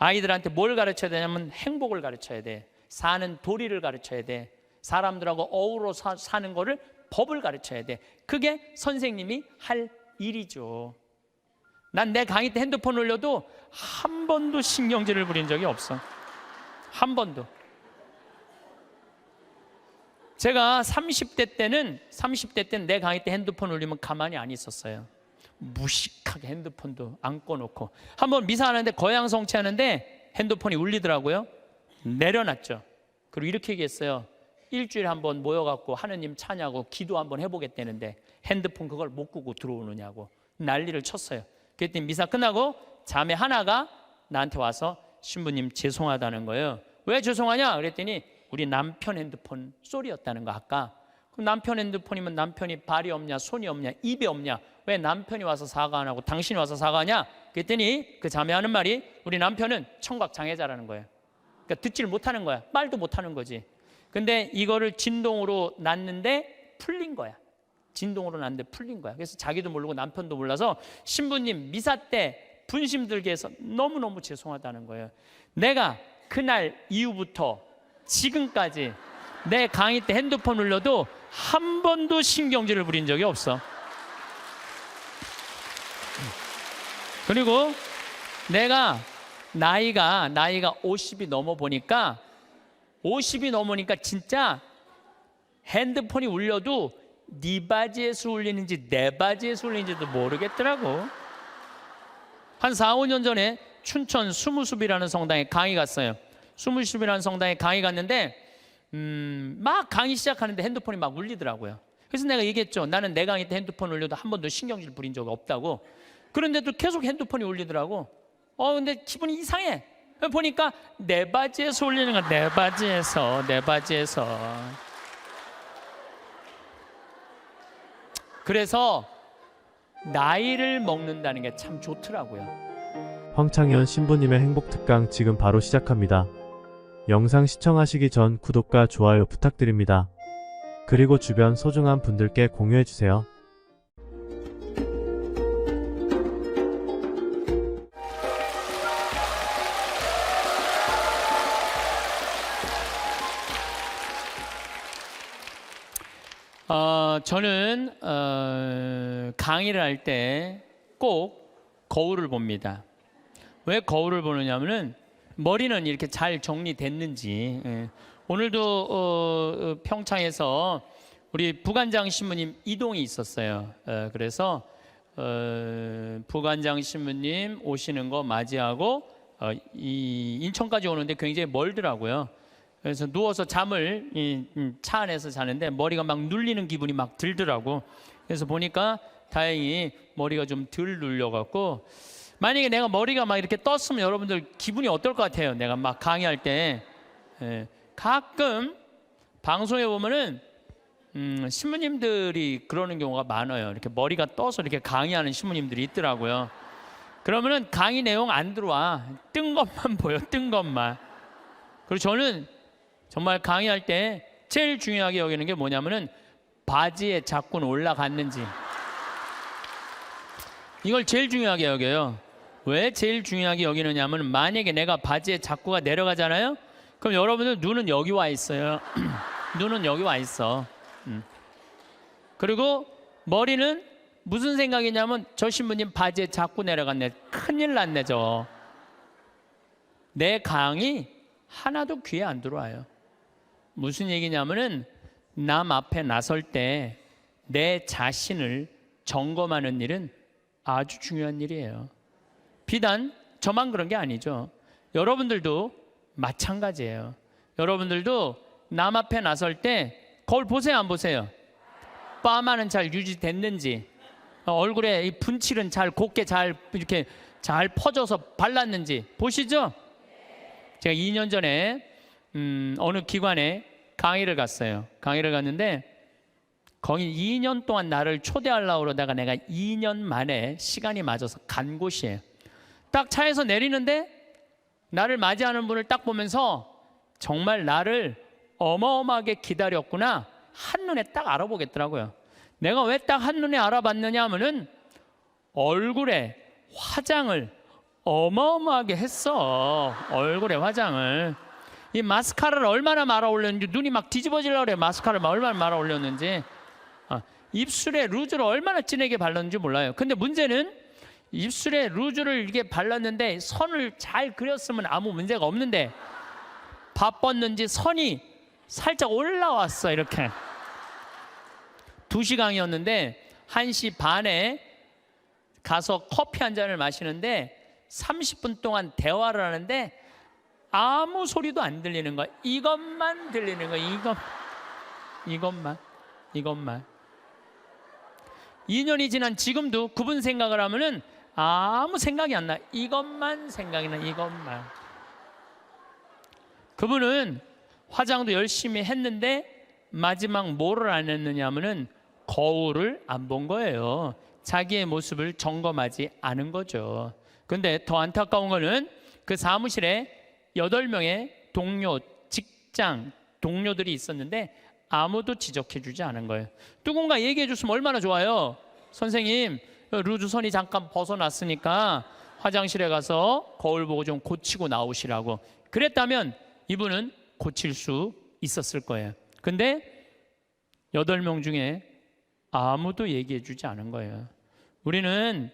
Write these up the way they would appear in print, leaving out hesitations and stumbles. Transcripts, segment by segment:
아이들한테 뭘 가르쳐야 되냐면 행복을 가르쳐야 돼. 사는 도리를 가르쳐야 돼. 사람들하고 어우러 사는 거를 법을 가르쳐야 돼. 그게 선생님이 할 일이죠. 난 내 강의 때 핸드폰 올려도 한 번도 신경질을 부린 적이 없어. 한 번도. 제가 30대 때는 내 강의 때 핸드폰 올리면 가만히 안 있었어요. 무식하게 핸드폰도 안 꺼놓고. 한번 미사하는데 거양성취하는데 핸드폰이 울리더라고요. 내려놨죠. 그리고 이렇게 얘기했어요. 일주일에 한번 모여갖고 하느님 찬양하고 기도 한번 해보겠다는데 핸드폰 그걸 못 끄고 들어오느냐고 난리를 쳤어요. 그랬더니 미사 끝나고 자매 하나가 나한테 와서 신부님 죄송하다는 거예요. 왜 죄송하냐 그랬더니 우리 남편 핸드폰 소리였다는 거. 아까 그럼 남편 핸드폰이면 남편이 발이 없냐 손이 없냐 입이 없냐, 왜 남편이 와서 사과 안 하고 당신이 와서 사과하냐 그랬더니 그 자매 하는 말이 우리 남편은 청각 장애자라는 거예요. 그러니까 듣지를 못하는 거야. 말도 못하는 거지. 근데 이거를 진동으로 놨는데 풀린 거야. 진동으로 놨는데 풀린 거야. 그래서 자기도 모르고 남편도 몰라서 신부님 미사 때 분심 들게 해서 너무너무 죄송하다는 거예요. 내가 그날 이후부터 지금까지 내 강의 때 핸드폰 울려도 한 번도 신경질을 부린 적이 없어. 그리고 내가 나이가 50이 넘어 보니까 50이 넘으니까 진짜 핸드폰이 울려도 네 바지에서 울리는지 내 바지에서 울리는지도 모르겠더라고. 한 4, 5년 전에 춘천 수무숲이라는 성당에 강의 갔어요. 수무숲이라는 성당에 강의 갔는데 막 강의 시작하는데 핸드폰이 막 울리더라고요. 그래서 내가 얘기했죠. 나는 내 강의 때 핸드폰 울려도 한 번도 신경질 부린 적이 없다고. 그런데도 계속 핸드폰이 울리더라고. 근데 기분이 이상해. 보니까 내 바지에서 울리는 거야. 내 바지에서. 그래서 나이를 먹는다는 게 참 좋더라고요. 황창현 신부님의 행복특강 지금 바로 시작합니다. 영상 시청하시기 전 구독과 좋아요 부탁드립니다. 그리고 주변 소중한 분들께 공유해주세요. 저는 강의를 할 때 꼭 거울을 봅니다. 왜 거울을 보느냐면은 머리는 이렇게 잘 정리됐는지. 오늘도 평창에서 우리 부관장 신부님 이동이 있었어요. 그래서 부관장 신부님 오시는 거 맞이하고 이 인천까지 오는데 굉장히 멀더라고요. 그래서 누워서 잠을 차 안에서 자는데 머리가 막 눌리는 기분이 막 들더라고. 그래서 보니까 다행히 머리가 좀 덜 눌려갖고, 만약에 내가 머리가 막 이렇게 떴으면 여러분들 기분이 어떨 것 같아요? 내가 막 강의할 때 가끔 방송에 보면은 신부님들이 그러는 경우가 많아요. 이렇게 머리가 떠서 이렇게 강의하는 신부님들이 있더라고요. 그러면은 강의 내용 안 들어와. 뜬 것만 보여. 뜬 것만. 그리고 저는 정말 강의할 때 제일 중요하게 여기는 게 뭐냐면은 바지에 자꾸는 올라갔는지. 이걸 제일 중요하게 여겨요. 왜 제일 중요하게 여기느냐면 만약에 내가 바지에 자꾸가 내려가잖아요. 그럼 여러분들 눈은 여기 와 있어요. 눈은 여기 와 있어. 그리고 머리는 무슨 생각이냐면 저 신부님 바지에 자꾸 내려갔네. 큰일 났네 저. 내 강의 하나도 귀에 안 들어와요. 무슨 얘기냐면은 남 앞에 나설 때 내 자신을 점검하는 일은 아주 중요한 일이에요. 비단 저만 그런 게 아니죠. 여러분들도 마찬가지예요. 여러분들도 남 앞에 나설 때 거울 보세요, 안 보세요? 파마는 잘 유지됐는지, 얼굴에 이 분칠은 잘 곱게 잘 이렇게 잘 퍼져서 발랐는지 보시죠? 제가 2년 전에 어느 기관에 강의를 갔어요. 강의를 갔는데 거기 2년 동안 나를 초대하려고 그러다가 내가 2년 만에 시간이 맞아서 간 곳이에요. 딱 차에서 내리는데 나를 맞이하는 분을 딱 보면서 정말 나를 어마어마하게 기다렸구나 한눈에 딱 알아보겠더라고요. 내가 왜 딱 한눈에 알아봤느냐 하면은 얼굴에 화장을 어마어마하게 했어. 얼굴에 화장을. 이 마스카라를 얼마나 말아 올렸는지, 눈이 막 뒤집어지려고 그래. 마스카라를 얼마나 말아 올렸는지. 입술에 루즈를 얼마나 진하게 발랐는지 몰라요. 근데 문제는 입술에 루즈를 이렇게 발랐는데 선을 잘 그렸으면 아무 문제가 없는데 바빴는지 선이 살짝 올라왔어. 이렇게 2시간이었는데 1시 반에 가서 커피 한 잔을 마시는데 30분 동안 대화를 하는데 아무 소리도 안 들리는 거야. 이것만 들리는 거야. 이것만. 2년이 지난 지금도 그분 생각을 하면은 아무 생각이 안 나. 이것만 생각이 나. 이것만. 그분은 화장도 열심히 했는데 마지막 뭐를 안 했느냐 하면은 거울을 안 본 거예요. 자기의 모습을 점검하지 않은 거죠. 근데 더 안타까운 거는 그 사무실에 8명의 동료, 직장 동료들이 있었는데 아무도 지적해 주지 않은 거예요. 누군가 얘기해 줬으면 얼마나 좋아요. 선생님, 루즈선이 잠깐 벗어났으니까 화장실에 가서 거울 보고 좀 고치고 나오시라고. 그랬다면 이분은 고칠 수 있었을 거예요. 근데 8명 중에 아무도 얘기해 주지 않은 거예요. 우리는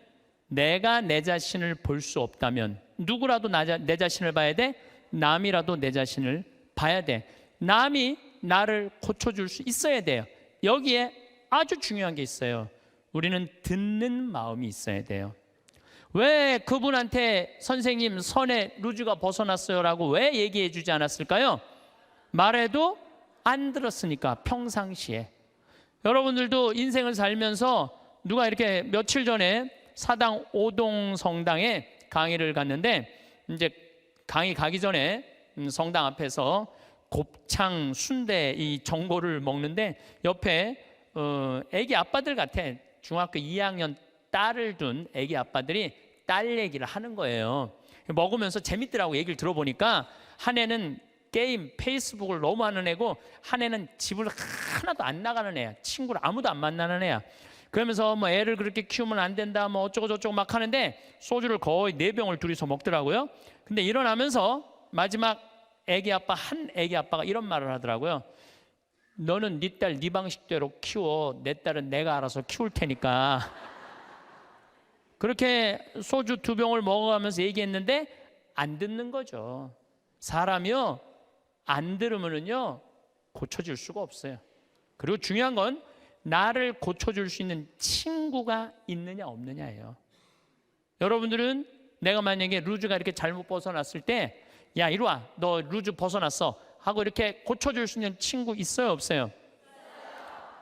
내가 내 자신을 볼 수 없다면 누구라도 내 자신을 봐야 돼? 남이라도 내 자신을 봐야 돼. 남이 나를 고쳐줄 수 있어야 돼요. 여기에 아주 중요한 게 있어요. 우리는 듣는 마음이 있어야 돼요. 왜 그분한테 선생님 선에 루즈가 벗어났어요 라고 왜 얘기해 주지 않았을까요? 말해도 안 들었으니까. 평상시에 여러분들도 인생을 살면서 누가 이렇게 며칠 전에 사당 오동 성당에 강의를 갔는데 이제 강의 가기 전에 성당 앞에서 곱창 순대 이 전골을 먹는데 옆에 애기 아빠들 같아. 중학교 2학년 딸을 둔 애기 아빠들이 딸 얘기를 하는 거예요. 먹으면서 재밌더라고. 얘기를 들어보니까 한 애는 게임 페이스북을 너무 하는 애고 한 애는 집을 하나도 안 나가는 애야. 친구를 아무도 안 만나는 애야. 그러면서 뭐 애를 그렇게 키우면 안 된다 뭐 어쩌고 저쩌고 막 하는데 소주를 거의 4병을 둘이서 먹더라고요. 근데 일어나면서 마지막 애기 아빠가 이런 말을 하더라고요. 너는 네 딸 네 방식대로 키워. 내 딸은 내가 알아서 키울 테니까. 그렇게 소주 2병을 먹어가면서 얘기했는데 안 듣는 거죠. 사람이요 안 들으면은요 고쳐질 수가 없어요. 그리고 중요한 건 나를 고쳐줄 수 있는 친구가 있느냐 없느냐예요. 여러분들은 내가 만약에 루즈가 이렇게 잘못 벗어났을 때 야 이리 와 너 루즈 벗어났어 하고 이렇게 고쳐줄 수 있는 친구 있어요 없어요?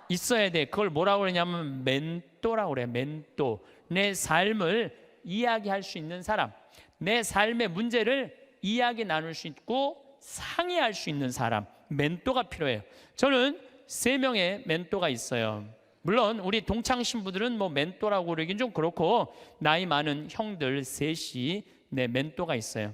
있어야 돼. 그걸 뭐라고 그러냐면 멘토라고 그래요. 멘토. 내 삶을 이야기할 수 있는 사람, 내 삶의 문제를 이야기 나눌 수 있고 상의할 수 있는 사람, 멘토가 필요해요. 저는 3명의 멘토가 있어요. 물론 우리 동창 신부들은 뭐 멘토라고 그러긴 좀 그렇고 나이 많은 형들 셋이 내 멘토가 있어요.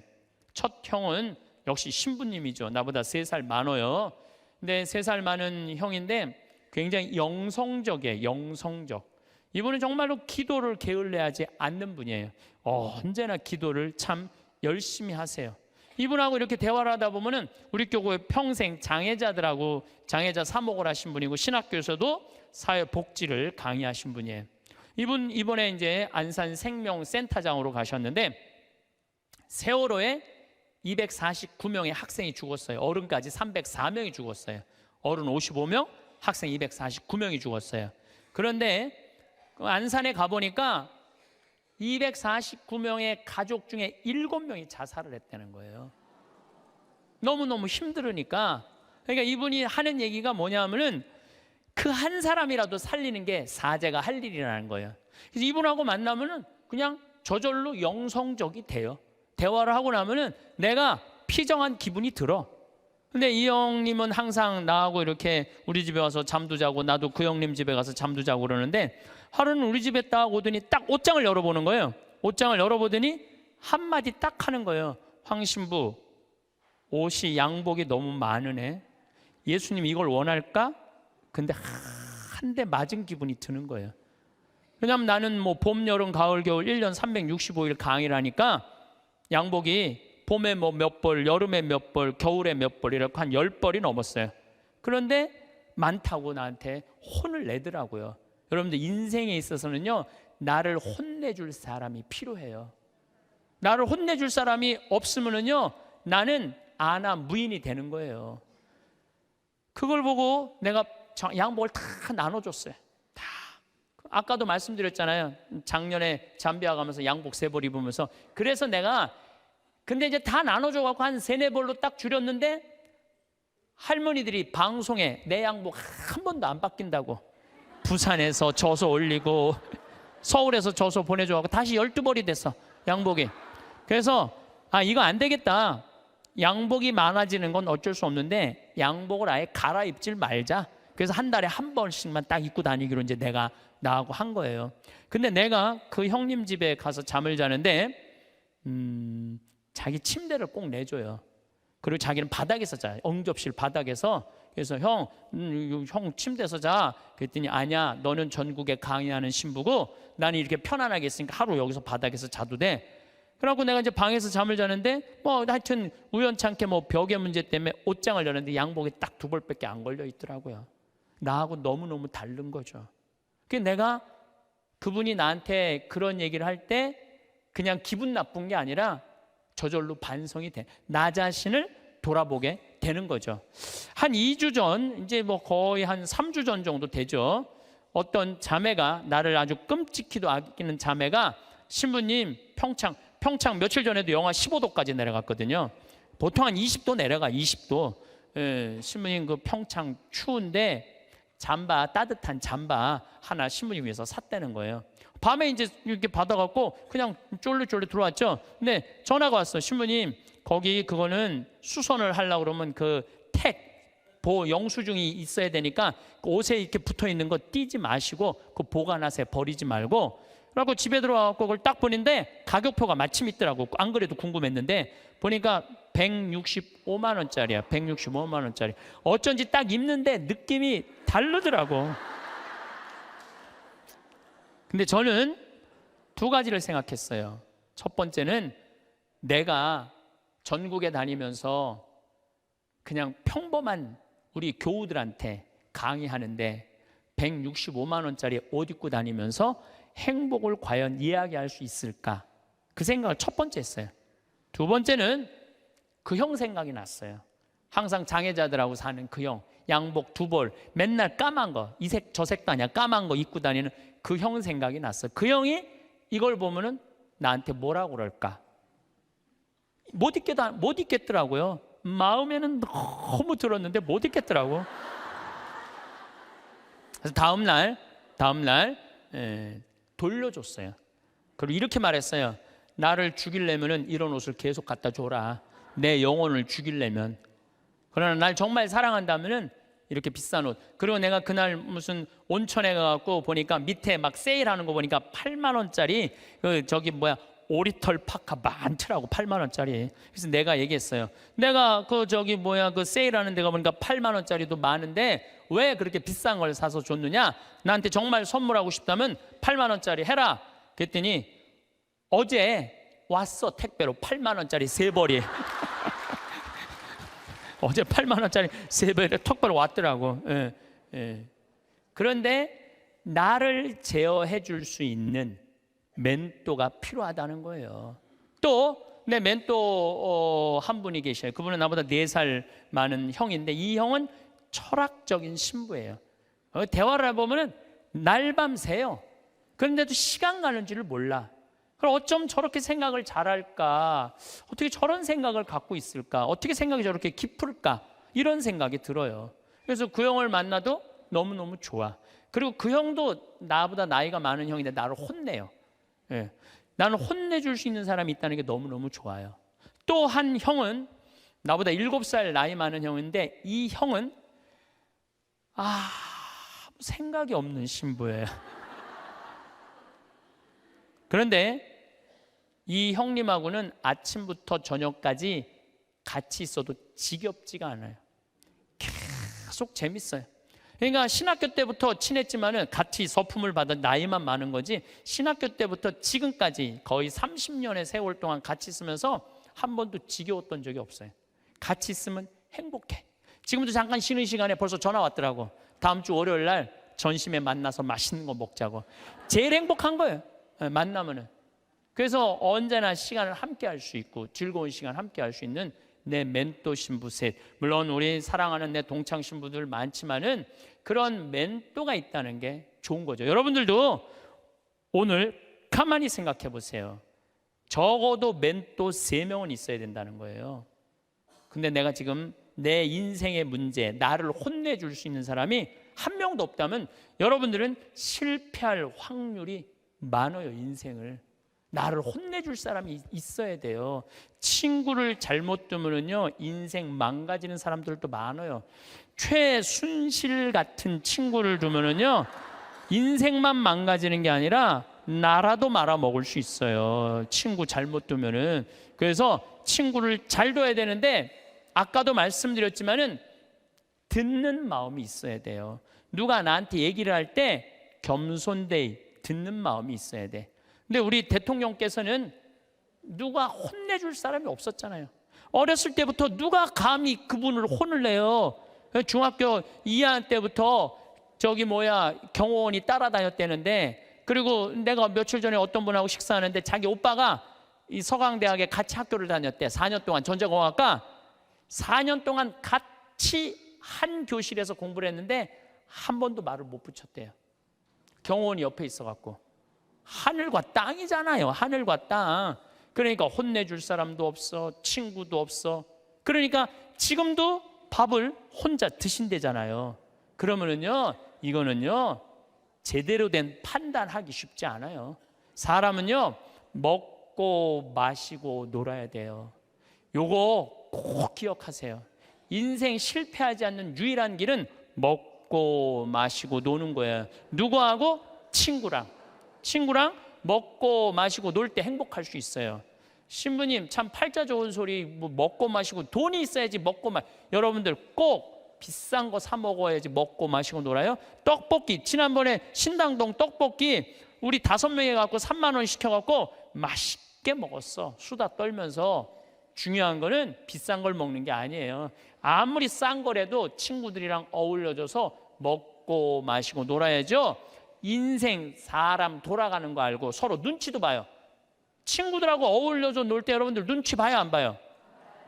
첫 형은 역시 신부님이죠. 나보다 3살 많아요. 근데 3살 많은 형인데 굉장히 영성적이에요. 영성적. 이분은 정말로 기도를 게을리하지 않는 분이에요. 언제나 기도를 참 열심히 하세요. 이분하고 이렇게 대화를 하다 보면은 우리 교회 평생 장애자들하고 장애자 사목을 하신 분이고 신학교에서도 사회복지를 강의하신 분이에요. 이분 이번에 이제 안산 생명센터장으로 가셨는데 세월호에 249명의 학생이 죽었어요. 어른까지 304명이 죽었어요. 어른 55명, 학생 249명이 죽었어요. 그런데 안산에 가보니까 249명의 가족 중에 7명이 자살을 했다는 거예요. 너무너무 힘들으니까. 그러니까 이분이 하는 얘기가 뭐냐면은 그 한 사람이라도 살리는 게 사제가 할 일이라는 거예요. 그래서 이분하고 만나면은 그냥 저절로 영성적이 돼요. 대화를 하고 나면은 내가 피정한 기분이 들어. 근데 이 형님은 항상 나하고 이렇게 우리 집에 와서 잠도 자고 나도 그 형님 집에 가서 잠도 자고 그러는데 하루는 우리 집에 딱 오더니 딱 옷장을 열어보는 거예요. 옷장을 열어보더니 한마디 딱 하는 거예요. 황 신부, 옷이 양복이 너무 많으네. 예수님 이걸 원할까? 근데 한 대 맞은 기분이 드는 거예요. 왜냐하면 나는 뭐 봄, 여름, 가을, 겨울 1년 365일 강의를 하니까 양복이 봄에 뭐 몇 벌, 여름에 몇 벌, 겨울에 몇 벌 이렇게 한 10벌이 넘었어요. 그런데 많다고 나한테 혼을 내더라고요. 여러분들 인생에 있어서는요, 나를 혼내줄 사람이 필요해요. 나를 혼내줄 사람이 없으면은요, 나는 아나 무인이 되는 거예요. 그걸 보고 내가 양복을 다 나눠줬어요. 다. 아까도 말씀드렸잖아요. 작년에 잠비아 가면서 양복 3벌 입으면서. 그래서 내가 근데 이제 다 나눠줘갖고 한 3-4벌로 딱 줄였는데 할머니들이 방송에 내 양복 한 번도 안 바뀐다고 부산에서 져서 올리고 서울에서 져서 보내줘갖고 다시 12벌이 됐어, 양복이. 그래서 이거 안 되겠다. 양복이 많아지는 건 어쩔 수 없는데 양복을 아예 갈아입질 말자. 그래서 한 달에 한 번씩만 딱 입고 다니기로 이제 내가 나하고 한 거예요. 근데 내가 그 형님 집에 가서 잠을 자는데 자기 침대를 꼭 내줘요. 그리고 자기는 바닥에서 자요. 응접실 바닥에서. 그래서 형 침대에서 자. 그랬더니 아니야, 너는 전국에 강의하는 신부고 나는 이렇게 편안하게 있으니까 하루 여기서 바닥에서 자도 돼. 그래갖고 내가 이제 방에서 잠을 자는데 뭐 하여튼 우연찮게 뭐 벽의 문제 때문에 옷장을 열었는데 양복이 딱 2벌밖에 안 걸려 있더라고요. 나하고 너무너무 다른 거죠. 그래서 내가 그분이 나한테 그런 얘기를 할 때 그냥 기분 나쁜 게 아니라 저절로 반성이 돼. 나 자신을 돌아보게 되는 거죠. 한 2주 전, 이제 뭐 거의 한 3주 전 정도 되죠. 어떤 자매가, 나를 아주 끔찍히도 아끼는 자매가, 신부님 평창 며칠 전에도 영하 15도까지 내려갔거든요. 보통 한 20도 내려가, 20도. 신부님 그 평창 추운데 잠바, 따뜻한 잠바 하나 신부님 위해서 샀다는 거예요. 밤에 이제 이렇게 받아갖고 그냥 쫄르쫄르 들어왔죠. 근데 전화가 왔어. 신부님, 거기 그거는 수선을 하려고 그러면 그 영수증이 있어야 되니까 그 옷에 이렇게 붙어 있는 거 띄지 마시고 그 보관하세요. 버리지 말고. 그래갖고 집에 들어와갖고 그걸 딱 보는데 가격표가 마침 있더라고. 안 그래도 궁금했는데 보니까 165만 원짜리야. 165만 원짜리. 어쩐지 딱 입는데 느낌이 다르더라고. 근데 저는 2가지를 생각했어요. 첫 번째는 내가 전국에 다니면서 그냥 평범한 우리 교우들한테 강의하는데 165만 원짜리 옷 입고 다니면서 행복을 과연 이야기할 수 있을까? 그 생각을 첫 번째 했어요. 2번째는 그 형 생각이 났어요. 항상 장애자들하고 사는 그 형, 양복 2벌, 맨날 까만 거, 이 색 저 색도 아니야, 까만 거 입고 다니는 그 형 생각이 났어요. 그 형이 이걸 보면은 나한테 뭐라고 그럴까? 못 입겠더라고요. 마음에는 너무 들었는데 못 입겠더라고. 그래서 다음날 돌려줬어요. 그리고 이렇게 말했어요. 나를 죽이려면은 이런 옷을 계속 갖다 줘라. 내 영혼을 죽이려면. 그러나 날 정말 사랑한다면은 이렇게 비싼 옷. 그리고 내가 그날 무슨 온천에 가갖고 보니까 밑에 막 세일하는 거 보니까 8만 원짜리 오리털 파카 많더라고. 8만 원짜리. 그래서 내가 얘기했어요. 내가 그 세일하는 데가 보니까 8만 원짜리도 많은데 왜 그렇게 비싼 걸 사서 줬느냐? 나한테 정말 선물하고 싶다면 8만 원짜리 해라. 그랬더니 어제 왔어. 택배로 8만 원짜리 3벌이. 어제 8만 원짜리 3벌이 택배로 왔더라고. 그런데 나를 제어해 줄 수 있는 멘토가 필요하다는 거예요. 또 내 멘토 한 분이 계셔요. 그분은 나보다 4살 많은 형인데 이 형은 철학적인 신부예요. 대화를 해보면 날밤 새요. 그런데도 시간 가는 줄을 몰라. 그럼 어쩜 저렇게 생각을 잘할까? 어떻게 저런 생각을 갖고 있을까? 어떻게 생각이 저렇게 깊을까? 이런 생각이 들어요. 그래서 그 형을 만나도 너무너무 좋아. 그리고 그 형도 나보다 나이가 많은 형인데 나를 혼내요. 나는 혼내줄 수 있는 사람이 있다는 게 너무너무 좋아요. 또 한 형은 나보다 7살 나이 많은 형인데 이 형은 생각이 없는 신부예요. 그런데 이 형님하고는 아침부터 저녁까지 같이 있어도 지겹지가 않아요. 계속 재밌어요. 그러니까 신학교 때부터 친했지만은 같이 서품을 받은 나이만 많은 거지, 신학교 때부터 지금까지 거의 30년의 세월 동안 같이 있으면서 한 번도 지겨웠던 적이 없어요. 같이 있으면 행복해. 지금도 잠깐 쉬는 시간에 벌써 전화 왔더라고. 다음 주 월요일 날 전심에 만나서 맛있는 거 먹자고. 제일 행복한 거예요, 만나면은. 그래서 언제나 시간을 함께 할 수 있고 즐거운 시간 함께 할 수 있는 내 멘토 신부 셋. 물론 우리 사랑하는 내 동창 신부들 많지만은 그런 멘토가 있다는 게 좋은 거죠. 여러분들도 오늘 가만히 생각해 보세요. 적어도 멘토 3명은 있어야 된다는 거예요. 근데 내가 지금 내 인생의 문제, 나를 혼내줄 수 있는 사람이 한 명도 없다면 여러분들은 실패할 확률이 많아요. 인생을 나를 혼내줄 사람이 있어야 돼요. 친구를 잘못 두면요 인생 망가지는 사람들도 많아요. 최순실 같은 친구를 두면요 인생만 망가지는 게 아니라 나라도 말아먹을 수 있어요. 친구 잘못 두면은. 그래서 친구를 잘 둬야 되는데 아까도 말씀드렸지만은 듣는 마음이 있어야 돼요. 누가 나한테 얘기를 할 때 겸손되이 듣는 마음이 있어야 돼. 근데 우리 대통령께서는 누가 혼내줄 사람이 없었잖아요. 어렸을 때부터 누가 감히 그분을 혼을 내요. 중학교 2학년 때부터 경호원이 따라다녔다는데, 그리고 내가 며칠 전에 어떤 분하고 식사하는데 자기 오빠가 이 서강대학에 같이 학교를 다녔대. 4년 동안 전자공학과 4년 동안 같이 한 교실에서 공부를 했는데 한 번도 말을 못 붙였대요. 경호원이 옆에 있어갖고. 하늘과 땅이잖아요. 하늘과 땅. 그러니까 혼내줄 사람도 없어, 친구도 없어. 그러니까 지금도 밥을 혼자 드신대잖아요. 그러면은요 이거는요 제대로 된 판단하기 쉽지 않아요. 사람은요 먹고 마시고 놀아야 돼요. 요거 꼭 기억하세요. 인생 실패하지 않는 유일한 길은 먹고 마시고 노는 거예요. 누구하고? 친구랑 먹고 마시고 놀 때 행복할 수 있어요. 신부님 참 팔자 좋은 소리, 뭐 먹고 마시고 돈이 있어야지 여러분들 꼭 비싼 거 사 먹어야지 먹고 마시고 놀아요. 떡볶이, 지난번에 신당동 떡볶이 우리 5명이 갖고 3만 원 시켜갖고 맛있게 먹었어. 수다 떨면서. 중요한 거는 비싼 걸 먹는 게 아니에요. 아무리 싼 거라도 친구들이랑 어울려져서 먹고 마시고 놀아야죠. 인생 사람 돌아가는 거 알고 서로 눈치도 봐요. 친구들하고 어울려서 놀 때 여러분들 눈치 봐요, 안 봐요?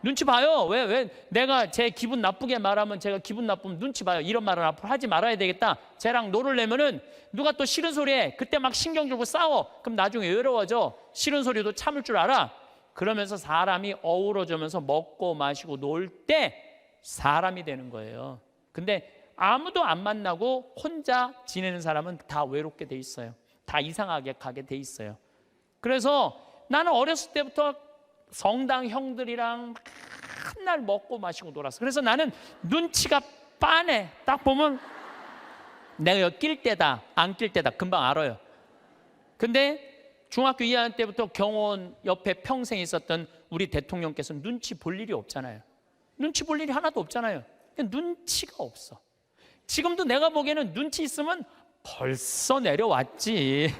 눈치 봐요. 왜 내가 제 기분 나쁘게 말하면 제가 기분 나쁘면 눈치 봐요. 이런 말은 앞으로 하지 말아야 되겠다. 쟤랑 놀으려면은 누가 또 싫은 소리 해. 그때 막 신경 주고 싸워. 그럼 나중에 외로워져. 싫은 소리도 참을 줄 알아. 그러면서 사람이 어우러지면서 먹고 마시고 놀 때 사람이 되는 거예요. 근데 아무도 안 만나고 혼자 지내는 사람은 다 외롭게 돼 있어요. 다 이상하게 가게 돼 있어요. 그래서 나는 어렸을 때부터 성당 형들이랑 맨날 먹고 마시고 놀았어. 그래서 나는 눈치가 빤해. 딱 보면 내가 여기 낄 때다 안 낄 때다 금방 알아요. 근데 중학교 2학년 때부터 경호원 옆에 평생 있었던 우리 대통령께서는 눈치 볼 일이 없잖아요. 눈치 볼 일이 하나도 없잖아요. 눈치가 없어. 지금도 내가 보기에는 눈치 있으면 벌써 내려왔지.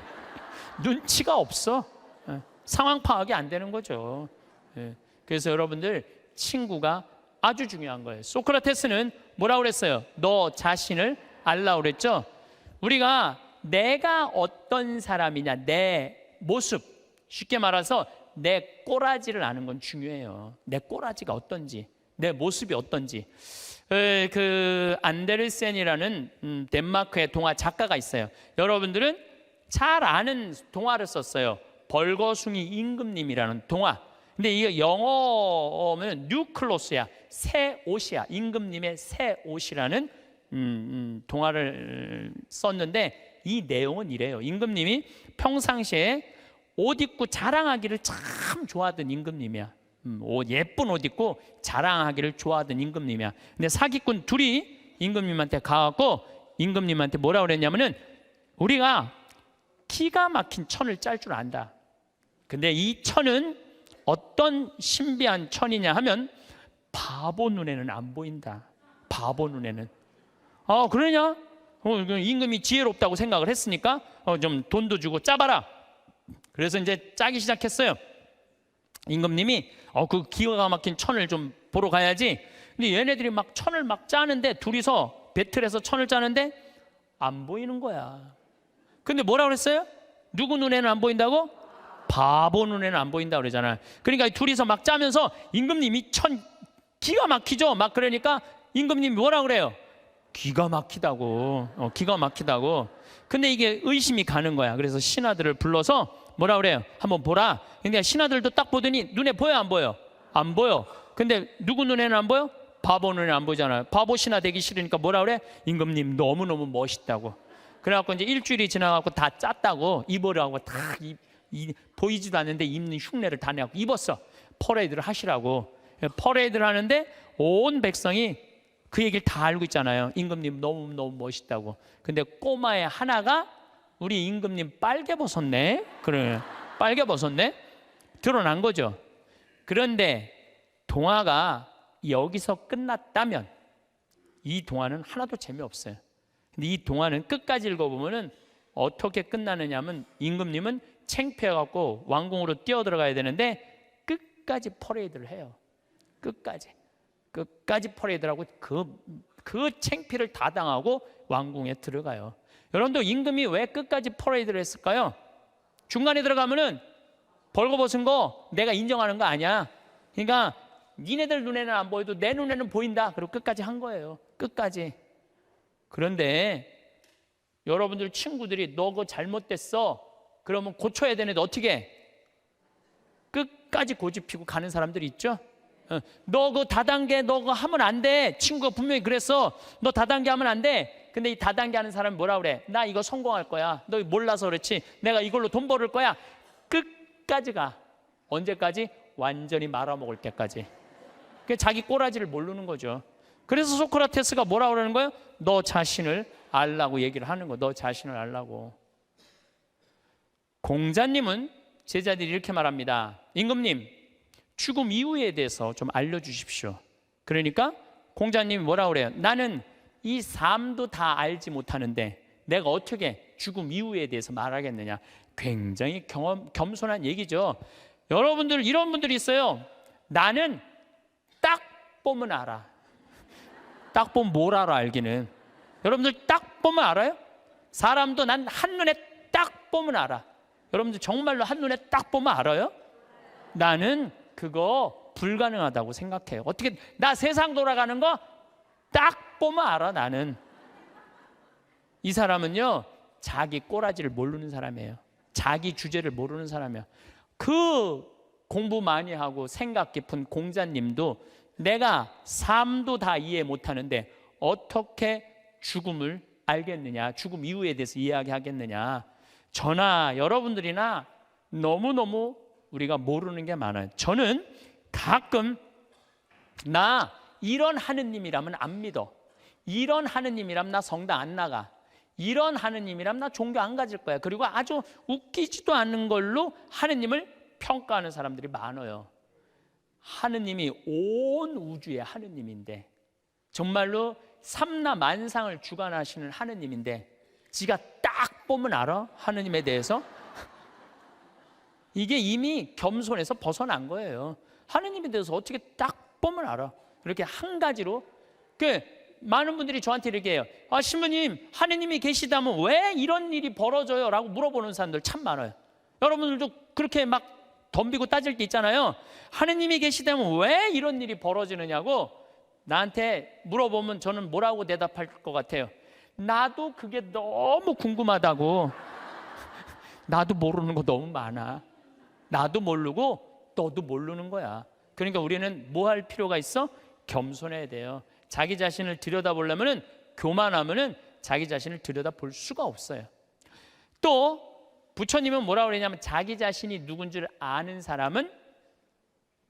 눈치가 없어. 상황 파악이 안 되는 거죠. 그래서 여러분들 친구가 아주 중요한 거예요. 소크라테스는 뭐라고 그랬어요? 너 자신을 알라 그랬죠. 우리가 내가 어떤 사람이냐, 내 모습, 쉽게 말해서 내 꼬라지를 아는 건 중요해요. 내 꼬라지가 어떤지, 내 모습이 어떤지. 그 안데르센이라는 덴마크의 동화 작가가 있어요. 여러분들은 잘 아는 동화를 썼어요. 벌거숭이 임금님이라는 동화. 근데 이게 영어면 뉴클로스야, 새 옷이야. 임금님의 새 옷이라는 동화를 썼는데 이 내용은 이래요. 임금님이 평상시에 옷 입고 자랑하기를 참 좋아하던 임금님이야. 예쁜 옷 입고 자랑하기를 좋아하던 임금님이야. 근데 사기꾼 둘이 임금님한테 가갖고 임금님한테 뭐라 그랬냐면은 우리가 기가 막힌 천을 짤 줄 안다. 근데 이 천은 어떤 신비한 천이냐 하면 바보 눈에는 안 보인다. 바보 눈에는. 그러냐? 임금이 지혜롭다고 생각을 했으니까 좀 돈도 주고 짜봐라. 그래서 이제 짜기 시작했어요. 임금님이 그 기가 막힌 천을 좀 보러 가야지. 근데 얘네들이 막 천을 막 짜는데, 둘이서 배틀해서 천을 짜는데 안 보이는 거야. 근데 뭐라 그랬어요? 누구 눈에는 안 보인다고? 바보 눈에는 안 보인다 그러잖아요. 그러니까 둘이서 막 짜면서 임금님이 천 기가 막히죠. 막 그러니까 임금님이 뭐라 그래요? 기가 막히다고. 기가 막히다고. 근데 이게 의심이 가는 거야. 그래서 신하들을 불러서 뭐라 그래요? 한번 보라. 그러니까 신하들도 딱 보더니 눈에 보여 안 보여? 안 보여. 근데 누구 눈에는 안 보여? 바보 눈에는 안 보이잖아요. 바보 신하 되기 싫으니까 뭐라 그래? 임금님 너무너무 멋있다고. 그래갖고 이제 일주일이 지나갖고 다 짰다고 입으라고 다 보이지도 않는데 입는 흉내를 다 내고 입었어. 퍼레이드를 하시라고. 퍼레이드를 하는데 온 백성이 그 얘기를 다 알고 있잖아요. 임금님 너무너무 멋있다고. 근데 꼬마의 하나가 우리 임금님 빨개 벗었네. 그래, 빨개 벗었네. 드러난 거죠. 그런데 동화가 여기서 끝났다면 이 동화는 하나도 재미없어요. 근데 이 동화는 끝까지 읽어보면은 어떻게 끝나느냐면 임금님은 창피해갖고 왕궁으로 뛰어들어가야 되는데 끝까지 퍼레이드를 해요. 끝까지 퍼레이드를 하고 그 창피를 다 당하고 왕궁에 들어가요. 여러분도 임금이 왜 끝까지 퍼레이드를 했을까요? 중간에 들어가면은 벌거벗은 거 내가 인정하는 거 아니야. 그러니까 니네들 눈에는 안 보여도 내 눈에는 보인다. 그리고 끝까지 한 거예요. 끝까지. 그런데 여러분들 친구들이 너 그거 잘못됐어. 그러면 고쳐야 되는데 어떻게 해? 끝까지 고집피고 가는 사람들이 있죠. 너 그거 다단계 너 그거 하면 안 돼. 친구가 분명히 그랬어. 너 다단계 하면 안 돼. 근데 이 다단계 하는 사람이 뭐라 그래? 나 이거 성공할 거야. 너 몰라서 그렇지. 내가 이걸로 돈 벌을 거야. 끝까지 가. 언제까지? 완전히 말아먹을 때까지. 자기 꼬라지를 모르는 거죠. 그래서 소크라테스가 뭐라 그러는 거예요? 너 자신을 알라고 얘기를 하는 거. 너 자신을 알라고. 공자님은 제자들이 이렇게 말합니다. 임금님, 죽음 이후에 대해서 좀 알려주십시오. 그러니까 공자님이 뭐라 그래요? 나는 이 삶도 다 알지 못하는데 내가 어떻게 죽음 이후에 대해서 말하겠느냐. 굉장히 겸손한 얘기죠. 여러분들 이런 분들이 있어요. 나는 딱 보면 알아. 딱 보면 뭘 알아 알기는. 여러분들 딱 보면 알아요? 사람도 난 한눈에 딱 보면 알아. 여러분들 정말로 한눈에 딱 보면 알아요? 나는 그거 불가능하다고 생각해요. 어떻게 나 세상 돌아가는 거 딱 보면 알아. 나는. 이 사람은요 자기 꼬라지를 모르는 사람이에요. 자기 주제를 모르는 사람이에요. 그 공부 많이 하고 생각 깊은 공자님도 내가 삶도 다 이해 못하는데 어떻게 죽음을 알겠느냐, 죽음 이후에 대해서 이야기하겠느냐. 저나 여러분들이나 너무너무 우리가 모르는 게 많아요. 저는 가끔 나 이런 하느님이라면 안 믿어. 이런 하느님이라면 나 성당 안 나가. 이런 하느님이라면 나 종교 안 가질 거야. 그리고 아주 웃기지도 않은 걸로 하느님을 평가하는 사람들이 많아요. 하느님이 온 우주의 하느님인데, 정말로 삼라 만상을 주관하시는 하느님인데 지가 딱 보면 알아? 하느님에 대해서? 이게 이미 겸손에서 벗어난 거예요. 하느님에 대해서 어떻게 딱 보면 알아? 이렇게 한 가지로. 많은 분들이 저한테 이렇게 해요. 신부님, 하느님이 계시다면 왜 이런 일이 벌어져요? 라고 물어보는 사람들 참 많아요. 여러분들도 그렇게 막 덤비고 따질 때 있잖아요. 하느님이 계시다면 왜 이런 일이 벌어지느냐고 나한테 물어보면 저는 뭐라고 대답할 것 같아요? 나도 그게 너무 궁금하다고. 나도 모르는 거 너무 많아. 나도 모르고 너도 모르는 거야. 그러니까 우리는 뭐 할 필요가 있어? 겸손해야 돼요. 자기 자신을 들여다보려면, 교만하면 자기 자신을 들여다볼 수가 없어요. 또 부처님은 뭐라고 그러냐면 자기 자신이 누군지를 아는 사람은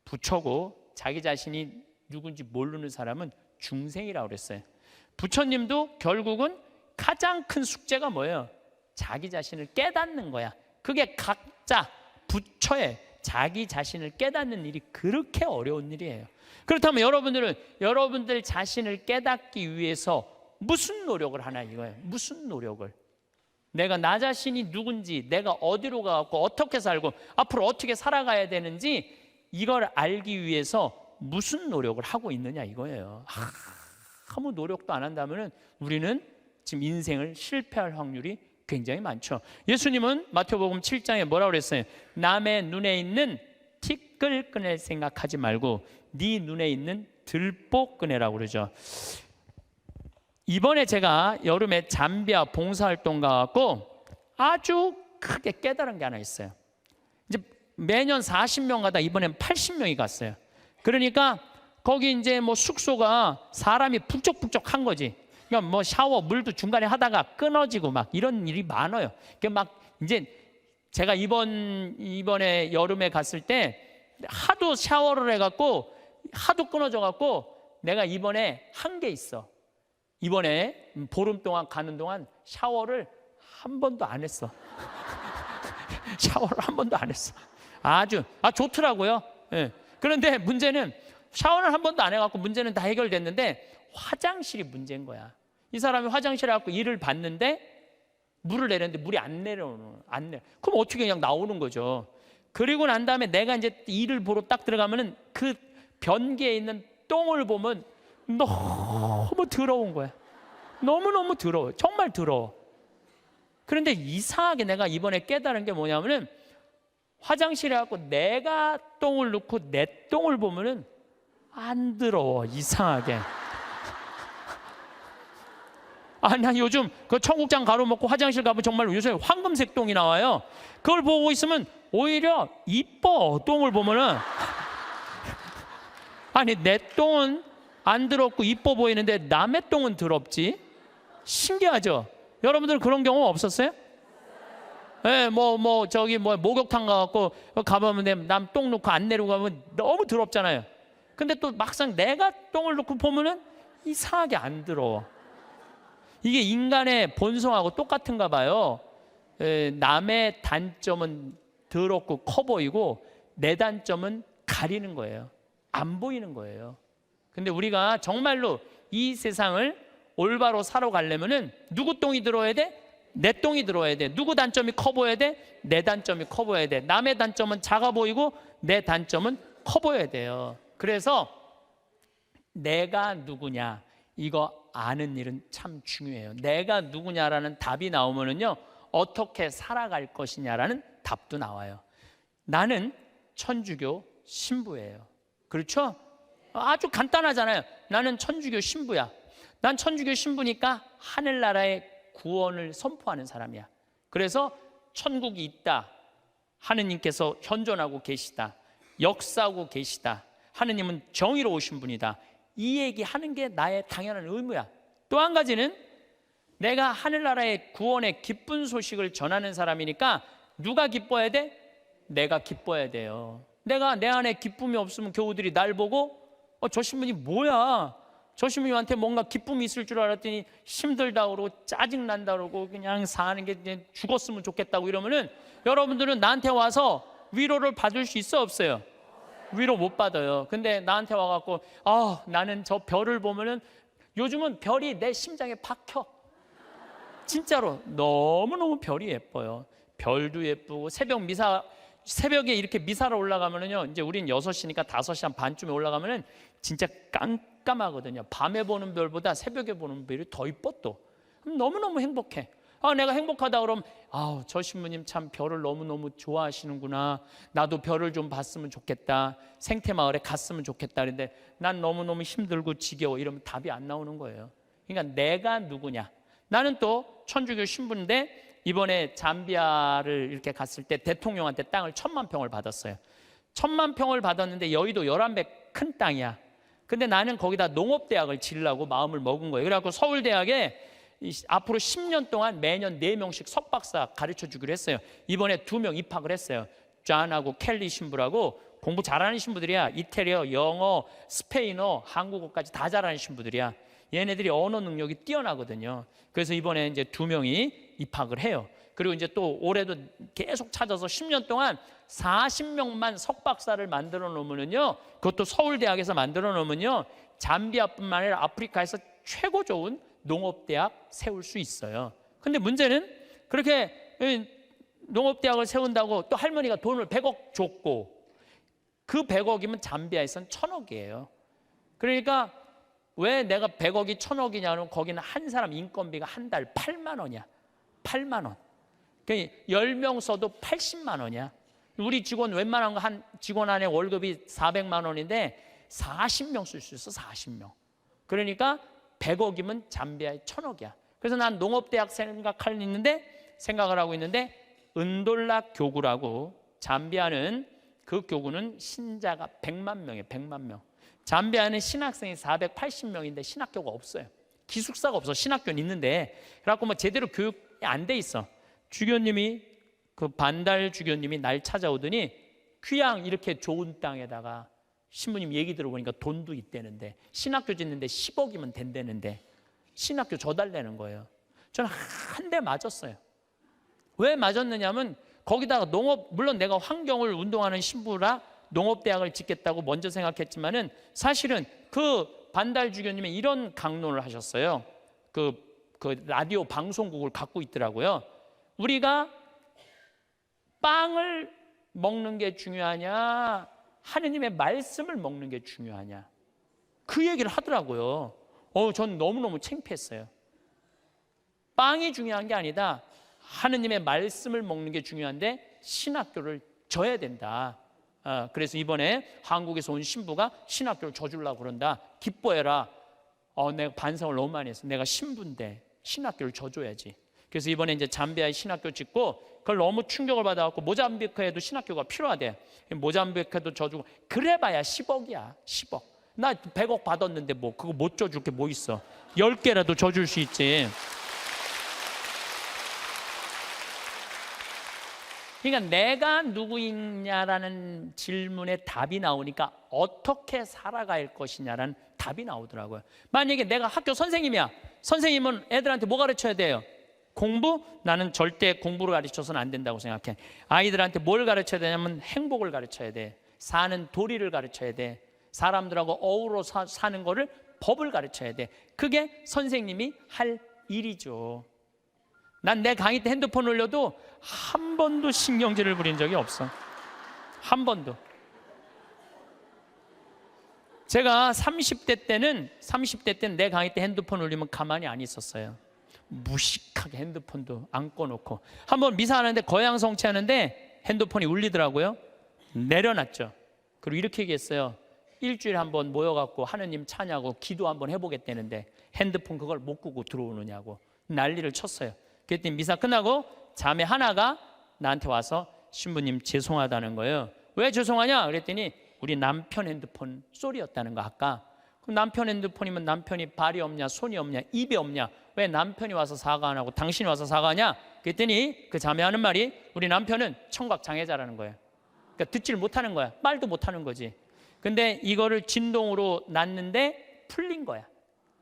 부처고 자기 자신이 누군지 모르는 사람은 중생이라고 그랬어요. 부처님도 결국은 가장 큰 숙제가 뭐예요? 자기 자신을 깨닫는 거야. 그게 각자 부처의 자기 자신을 깨닫는 일이 그렇게 어려운 일이에요. 그렇다면 여러분들은 여러분들 자신을 깨닫기 위해서 무슨 노력을 하나 이거예요. 무슨 노력을. 내가 나 자신이 누군지, 내가 어디로 가고 어떻게 살고 앞으로 어떻게 살아가야 되는지 이걸 알기 위해서 무슨 노력을 하고 있느냐 이거예요. 아무 노력도 안 한다면 우리는 지금 인생을 실패할 확률이 굉장히 많죠. 예수님은 마태복음 7장에 뭐라고 그랬어요? 남의 눈에 있는 티끌 꺼낼 생각하지 말고 네 눈에 있는 들보 꺼내라고 그러죠. 이번에 제가 여름에 잠비아 봉사활동 가고 아주 크게 깨달은 게 하나 있어요. 이제 매년 40명 가다 이번엔 80명이 갔어요. 그러니까 거기 이제 뭐 숙소가 사람이 북적북적한 거지. 그러니까 뭐 샤워 물도 중간에 하다가 끊어지고 막 이런 일이 많아요. 그러니까 막 이제 제가 이번에 여름에 갔을 때 하도 샤워를 해갖고 하도 끊어져갖고 내가 이번에 한 게 있어. 이번에 보름 동안 가는 동안 샤워를 한 번도 안 했어. 샤워를 한 번도 안 했어. 아주 좋더라고요. 예. 그런데 문제는 샤워를 한 번도 안 해갖고 문제는 다 해결됐는데 화장실이 문제인 거야. 이 사람이 화장실에 갖고 일을 받는데 물을 내렸는데 물이 안 내려. 그럼 어떻게 그냥 나오는 거죠. 그리고 난 다음에 내가 이제 일을 보러 딱 들어가면은 그 변기에 있는 똥을 보면 너무 더러운 거야. 너무너무 더러워. 정말 더러워. 그런데 이상하게 내가 이번에 깨달은 게 뭐냐면은 화장실에 갖고 내가 똥을 넣고 내 똥을 보면은 안 더러워. 이상하게. 나 요즘 그 청국장 가루 먹고 화장실 가면 정말 요새 황금색 똥이 나와요. 그걸 보고 있으면 오히려 이뻐. 똥을 보면은 내 똥은 안 더럽고 이뻐 보이는데 남의 똥은 더럽지. 신기하죠? 여러분들 그런 경험 없었어요? 네, 저기 목욕탕 가갖고 가보면 남 똥 놓고 안 내리고 가면 너무 더럽잖아요. 근데 또 막상 내가 똥을 놓고 보면은 이상하게 안 더러워. 이게 인간의 본성하고 똑같은가 봐요. 남의 단점은 더럽고 커 보이고 내 단점은 가리는 거예요. 안 보이는 거예요. 근데 우리가 정말로 이 세상을 올바로 살아가려면은 누구 똥이 들어야 돼? 내 똥이 들어야 돼. 누구 단점이 커 보여야 돼? 내 단점이 커 보여야 돼. 남의 단점은 작아 보이고 내 단점은 커 보여야 돼요. 그래서 내가 누구냐 이거 아는 일은 참 중요해요. 내가 누구냐라는 답이 나오면은요 어떻게 살아갈 것이냐라는 답도 나와요. 나는 천주교 신부예요. 그렇죠? 아주 간단하잖아요. 나는 천주교 신부야. 난 천주교 신부니까 하늘나라의 구원을 선포하는 사람이야. 그래서 천국이 있다. 하느님께서 현존하고 계시다. 역사하고 계시다. 하느님은 정의로우신 분이다. 이 얘기하는 게 나의 당연한 의무야. 또 한 가지는 내가 하늘나라의 구원의 기쁜 소식을 전하는 사람이니까 누가 기뻐야 돼? 내가 기뻐야 돼요. 내가 내 안에 기쁨이 없으면 교우들이 날 보고 저 신부님 뭐야? 저 신부님한테 뭔가 기쁨이 있을 줄 알았더니 힘들다 그러고 짜증난다 그러고 그냥 사는 게 이제 죽었으면 좋겠다고 이러면은 여러분들은 나한테 와서 위로를 받을 수 있어 없어요? 위로 못 받아요. 근데 나한테 와갖고 나는 저 별을 보면은 요즘은 별이 내 심장에 박혀. 진짜로 너무너무 별이 예뻐요. 별도 예쁘고 새벽에 이렇게 미사를 올라가면은요 이제 우린 6시니까 5시 한 반쯤에 올라가면은 진짜 깜깜하거든요. 밤에 보는 별보다 새벽에 보는 별이 더 이뻐. 또 너무너무 행복해. 내가 행복하다 그러면 저 신부님 참 별을 너무너무 좋아하시는구나. 나도 별을 좀 봤으면 좋겠다. 생태마을에 갔으면 좋겠다. 그런데 난 너무너무 힘들고 지겨워. 이러면 답이 안 나오는 거예요. 그러니까 내가 누구냐. 나는 또 천주교 신부인데 이번에 잠비아를 이렇게 갔을 때 대통령한테 땅을 1000만 평을 받았어요. 1000만 평을 받았는데 여의도 11배 큰 땅이야. 근데 나는 거기다 농업대학을 지으려고 마음을 먹은 거예요. 그래갖고 서울대학에 앞으로 10년 동안 매년 4명씩 석박사 가르쳐 주기로 했어요. 이번에 2명 입학을 했어요. 존하고 켈리 신부라고 공부 잘하는 신부들이야. 이태리어, 영어, 스페인어, 한국어까지 다 잘하는 신부들이야. 얘네들이 언어 능력이 뛰어나거든요. 그래서 이번에 이제 2명이 입학을 해요. 그리고 이제 또 올해도 계속 찾아서 10년 동안 40명만 석박사를 만들어 놓으면요, 그것도 서울대학에서 만들어 놓으면요, 잠비아뿐만 아니라 아프리카에서 최고 좋은 농업대학 세울 수 있어요. 근데 문제는 그렇게 농업대학을 세운다고 또 할머니가 돈을 100억 줬고 그 100억이면 잠비아에선 1000억이에요. 그러니까 왜 내가 100억이 1000억이냐면 거기는 한 사람 인건비가 한 달 8만 원이야. 8만 원. 그러니까 10명 써도 80만 원이야. 우리 직원 웬만한 거 한 직원 안에 월급이 400만 원인데 40명 쓸 수 있어. 40명. 그러니까 100억이면 잠비아에 1000억이야. 그래서 난 농업대학 생각을 하고 있는데 은돌라 교구라고 잠비아는 그 교구는 신자가 100만 명이에요. 100만 명. 잠비아는 신학생이 480명인데 신학교가 없어요. 기숙사가 없어. 신학교는 있는데 그래갖고 뭐 제대로 교육이 안 돼 있어. 주교님이 그 반달 주교님이 날 찾아오더니 귀양 이렇게 좋은 땅에다가 신부님 얘기 들어보니까 돈도 있대는데 신학교 짓는데 10억이면 된다는데 신학교 줘달라는 거예요. 저는 한 대 맞았어요. 왜 맞았느냐면 거기다가 농업, 물론 내가 환경을 운동하는 신부라 농업대학을 짓겠다고 먼저 생각했지만은 사실은 그 반달 주교님이 이런 강론을 하셨어요. 그 라디오 방송국을 갖고 있더라고요. 우리가 빵을 먹는 게 중요하냐, 하느님의 말씀을 먹는 게 중요하냐, 그 얘기를 하더라고요. 전 너무너무 창피했어요. 빵이 중요한 게 아니다. 하느님의 말씀을 먹는 게 중요한데 신학교를 줘야 된다. 그래서 이번에 한국에서 온 신부가 신학교를 줘주려고 그런다. 기뻐해라. 내가 반성을 너무 많이 했어. 내가 신부인데 신학교를 줘줘야지. 그래서 이번에 이제 잠비아에 신학교 짓고 그걸 너무 충격을 받아갖고 모잠비크에도 신학교가 필요하대. 모잠비크에도 줘주고 그래봐야 10억이야. 10억. 나 100억 받았는데 뭐 그거 못 줘줄 게 뭐 있어. 10개라도 줘줄 수 있지. 그러니까 내가 누구이냐라는 질문에 답이 나오니까 어떻게 살아갈 것이냐라는 답이 나오더라고요. 만약에 내가 학교 선생님이야. 선생님은 애들한테 뭐 가르쳐야 돼요? 공부? 나는 절대 공부를 가르쳐서는 안 된다고 생각해. 아이들한테 뭘 가르쳐야 되냐면 행복을 가르쳐야 돼. 사는 도리를 가르쳐야 돼. 사람들하고 어우러 사는 거를 법을 가르쳐야 돼. 그게 선생님이 할 일이죠. 난 내 강의 때 핸드폰 올려도 한 번도 신경질을 부린 적이 없어. 한 번도. 제가 30대 때는 내 강의 때 핸드폰 올리면 가만히 안 있었어요. 무식하게 핸드폰도 안 꺼놓고. 한번 미사하는데 거양성취하는데 핸드폰이 울리더라고요. 내려놨죠. 그리고 이렇게 얘기했어요. 일주일에 한 번 모여갖고 하느님 찬양하고 기도 한번 해보겠다는데 핸드폰 그걸 못 끄고 들어오느냐고 난리를 쳤어요. 그랬더니 미사 끝나고 자매 하나가 나한테 와서 신부님 죄송하다는 거예요. 왜 죄송하냐? 그랬더니 우리 남편 핸드폰 소리였다는 거 아까. 그럼 남편 핸드폰이면 남편이 발이 없냐, 손이 없냐, 입이 없냐? 왜 남편이 와서 사과 안 하고 당신이 와서 사과하냐? 그랬더니 그 자매 하는 말이 우리 남편은 청각 장애자라는 거예요. 그러니까 듣지를 못하는 거야. 말도 못하는 거지. 근데 이거를 진동으로 놨는데 풀린 거야.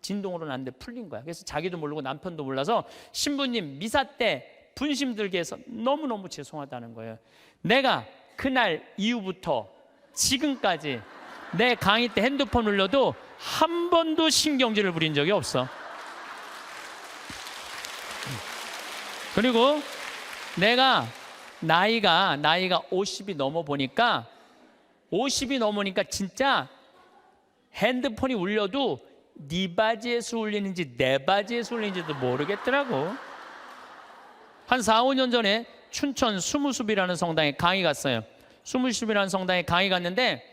진동으로 났는데 풀린 거야. 그래서 자기도 모르고 남편도 몰라서 신부님 미사 때 분심 들게 해서 너무너무 죄송하다는 거예요. 내가 그날 이후부터 지금까지 내 강의 때 핸드폰 울려도 한 번도 신경질을 부린 적이 없어. 그리고 내가 나이가 50이 넘어 보니까 50이 넘으니까 진짜 핸드폰이 울려도 네 바지에서 울리는지 내 바지에서 울리는지도 모르겠더라고. 한 4, 5년 전에 춘천 수무숲이라는 성당에 강의 갔어요. 수무숲이라는 성당에 강의 갔는데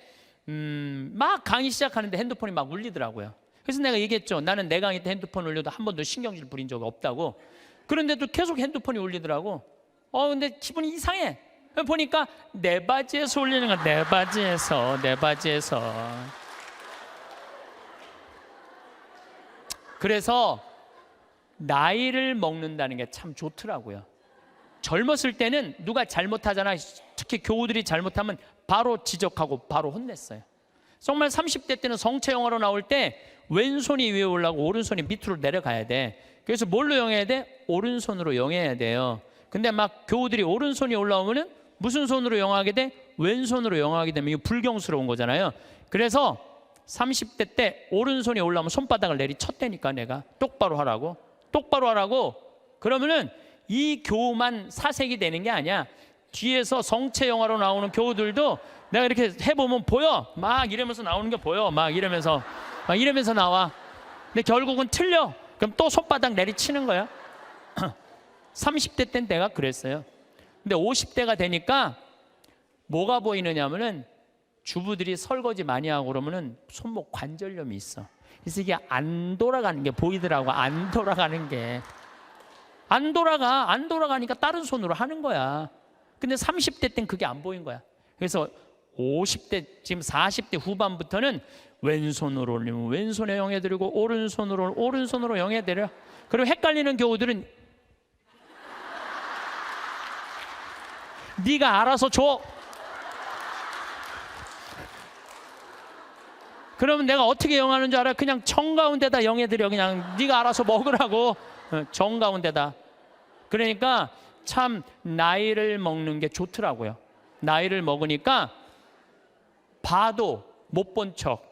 막 강의 시작하는데 핸드폰이 막 울리더라고요. 그래서 내가 얘기했죠. 나는 내 강의 때 핸드폰 울려도 한 번도 신경질 부린 적이 없다고. 그런데도 계속 핸드폰이 울리더라고. 근데 기분이 이상해. 보니까 내 바지에서 울리는 거야. 내 바지에서. 그래서 나이를 먹는다는 게 참 좋더라고요. 젊었을 때는 누가 잘못하잖아. 특히 교우들이 잘못하면 바로 지적하고 바로 혼냈어요. 정말 30대 때는 성체 영화로 나올 때 왼손이 위에 올라가고 오른손이 밑으로 내려가야 돼. 그래서 뭘로 영해야 돼? 오른손으로 영해야 돼요. 근데 막 교우들이 오른손이 올라오면은 무슨 손으로 영하게 돼? 왼손으로 영하게 되면 이거 불경스러운 거잖아요. 그래서 30대 때 오른손이 올라오면 손바닥을 내리쳤다니까. 내가 똑바로 하라고. 그러면은 이 교우만 사색이 되는 게 아니야. 뒤에서 성체 영화로 나오는 교우들도 내가 이렇게 해보면 보여. 막 이러면서 나오는 게 보여. 막 이러면서 나와. 근데 결국은 틀려. 그럼 또 손바닥 내리치는 거야. 30대 땐 내가 그랬어요. 근데 50대가 되니까 뭐가 보이느냐면은 주부들이 설거지 많이 하고 그러면은 손목 관절염이 있어. 그래서 이게 안 돌아가는 게 보이더라고. 안 돌아가니까 다른 손으로 하는 거야. 근데 30대 땐 그게 안 보인 거야. 그래서 50대, 지금 40대 후반부터는 왼손으로 올리면 왼손에 영해드리고 오른손으로 영해드려. 그리고 헷갈리는 교우들은 네가 알아서 줘. 그러면 내가 어떻게 영하는 줄 알아? 그냥 정가운데다 영해드려. 그냥 네가 알아서 먹으라고. 정가운데다. 그러니까 참 나이를 먹는 게 좋더라고요. 나이를 먹으니까 봐도 못 본 척,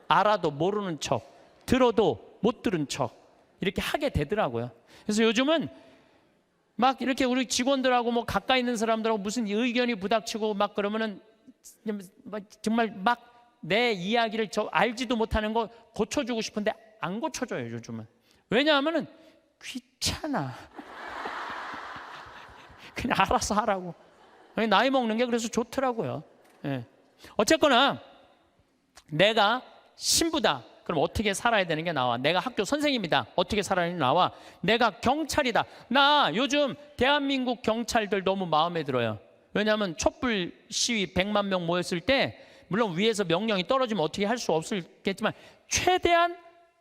알아도 모르는 척, 들어도 못 들은 척 이렇게 하게 되더라고요. 그래서 요즘은 막 이렇게 우리 직원들하고 뭐 가까이 있는 사람들하고 무슨 의견이 부닥치고 막 그러면은 정말 막 내 이야기를 알지도 못하는 거 고쳐주고 싶은데 안 고쳐줘요, 요즘은. 왜냐하면은 귀찮아. 그냥 알아서 하라고. 나이 먹는 게 그래서 좋더라고요. 예. 어쨌거나 내가 신부다. 그럼 어떻게 살아야 되는 게 나와. 내가 학교 선생님이다. 어떻게 살아야 되는 게 나와. 내가 경찰이다. 나 요즘 대한민국 경찰들 너무 마음에 들어요. 왜냐하면 촛불 시위 100만 명 모였을 때 물론 위에서 명령이 떨어지면 어떻게 할 수 없겠지만 최대한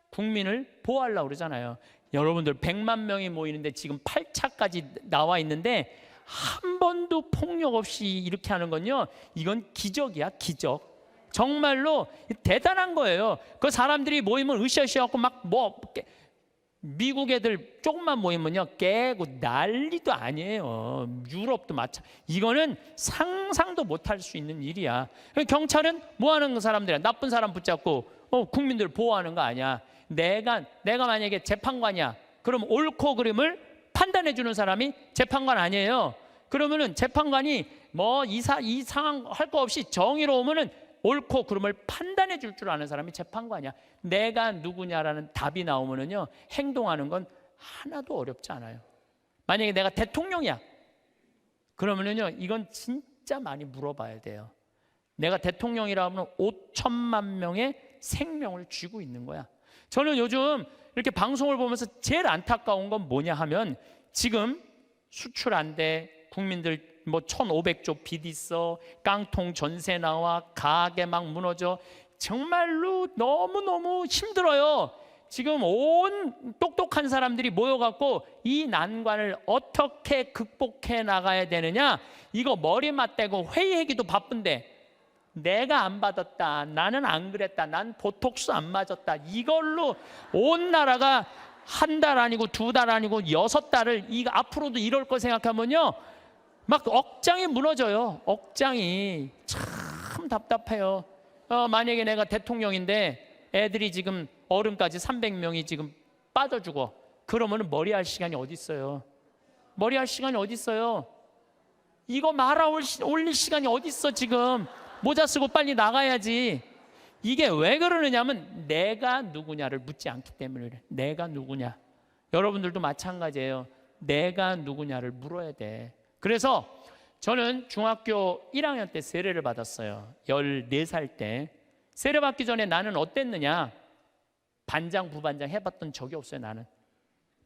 국민을 보호하려고 그러잖아요. 여러분들 100만 명이 모이는데 지금 8차까지 나와 있는데 한 번도 폭력 없이 이렇게 하는 건요, 이건 기적이야, 기적. 정말로 대단한 거예요. 그 사람들이 모이면 으쌰으쌰하고 막 미국 애들 조금만 모이면요 깨고 난리도 아니에요. 유럽도 마찬가지. 이거는 상상도 못할 수 있는 일이야. 경찰은 뭐 하는 사람들이야? 나쁜 사람 붙잡고 국민들 보호하는 거 아니야. 내가 만약에 재판관이야. 그럼 옳고 그름을 판단해 주는 사람이 재판관 아니에요. 그러면은 재판관이 뭐 이 상황 할 거 없이 정의로우면은 옳고 그름을 판단해 줄 줄 아는 사람이 재판관이야. 내가 누구냐라는 답이 나오면은요 행동하는 건 하나도 어렵지 않아요. 만약에 내가 대통령이야. 그러면은요 이건 진짜 많이 물어봐야 돼요. 내가 대통령이라 하면 5천만 명의 생명을 쥐고 있는 거야. 저는 요즘 이렇게 방송을 보면서 제일 안타까운 건 뭐냐 하면 지금 수출 안 돼. 국민들 뭐 1,500조 빚 있어. 깡통 전세 나와. 가게 막 무너져. 정말로 너무너무 힘들어요. 지금 온 똑똑한 사람들이 모여갖고 이 난관을 어떻게 극복해 나가야 되느냐, 이거 머리 맞대고 회의하기도 바쁜데 내가 안 받았다, 나는 안 그랬다, 난 보톡스 안 맞았다, 이걸로 온 나라가 한 달 아니고 2달 아니고 6달을 앞으로도 이럴 거 생각하면요 막 억장이 무너져요. 억장이 참 답답해요. 만약에 내가 대통령인데 애들이 지금 어른까지 300명이 지금 빠져 죽어. 그러면 머리할 시간이 어디 있어요? 머리할 시간이 어디 있어요? 이거 말아 올릴 시간이 어디 있어? 지금 모자 쓰고 빨리 나가야지. 이게 왜 그러느냐면 내가 누구냐를 묻지 않기 때문에 그래. 내가 누구냐. 여러분들도 마찬가지예요. 내가 누구냐를 물어야 돼. 그래서 저는 중학교 1학년 때 세례를 받았어요. 14살 때. 세례 받기 전에 나는 어땠느냐? 반장, 부반장 해봤던 적이 없어요. 나는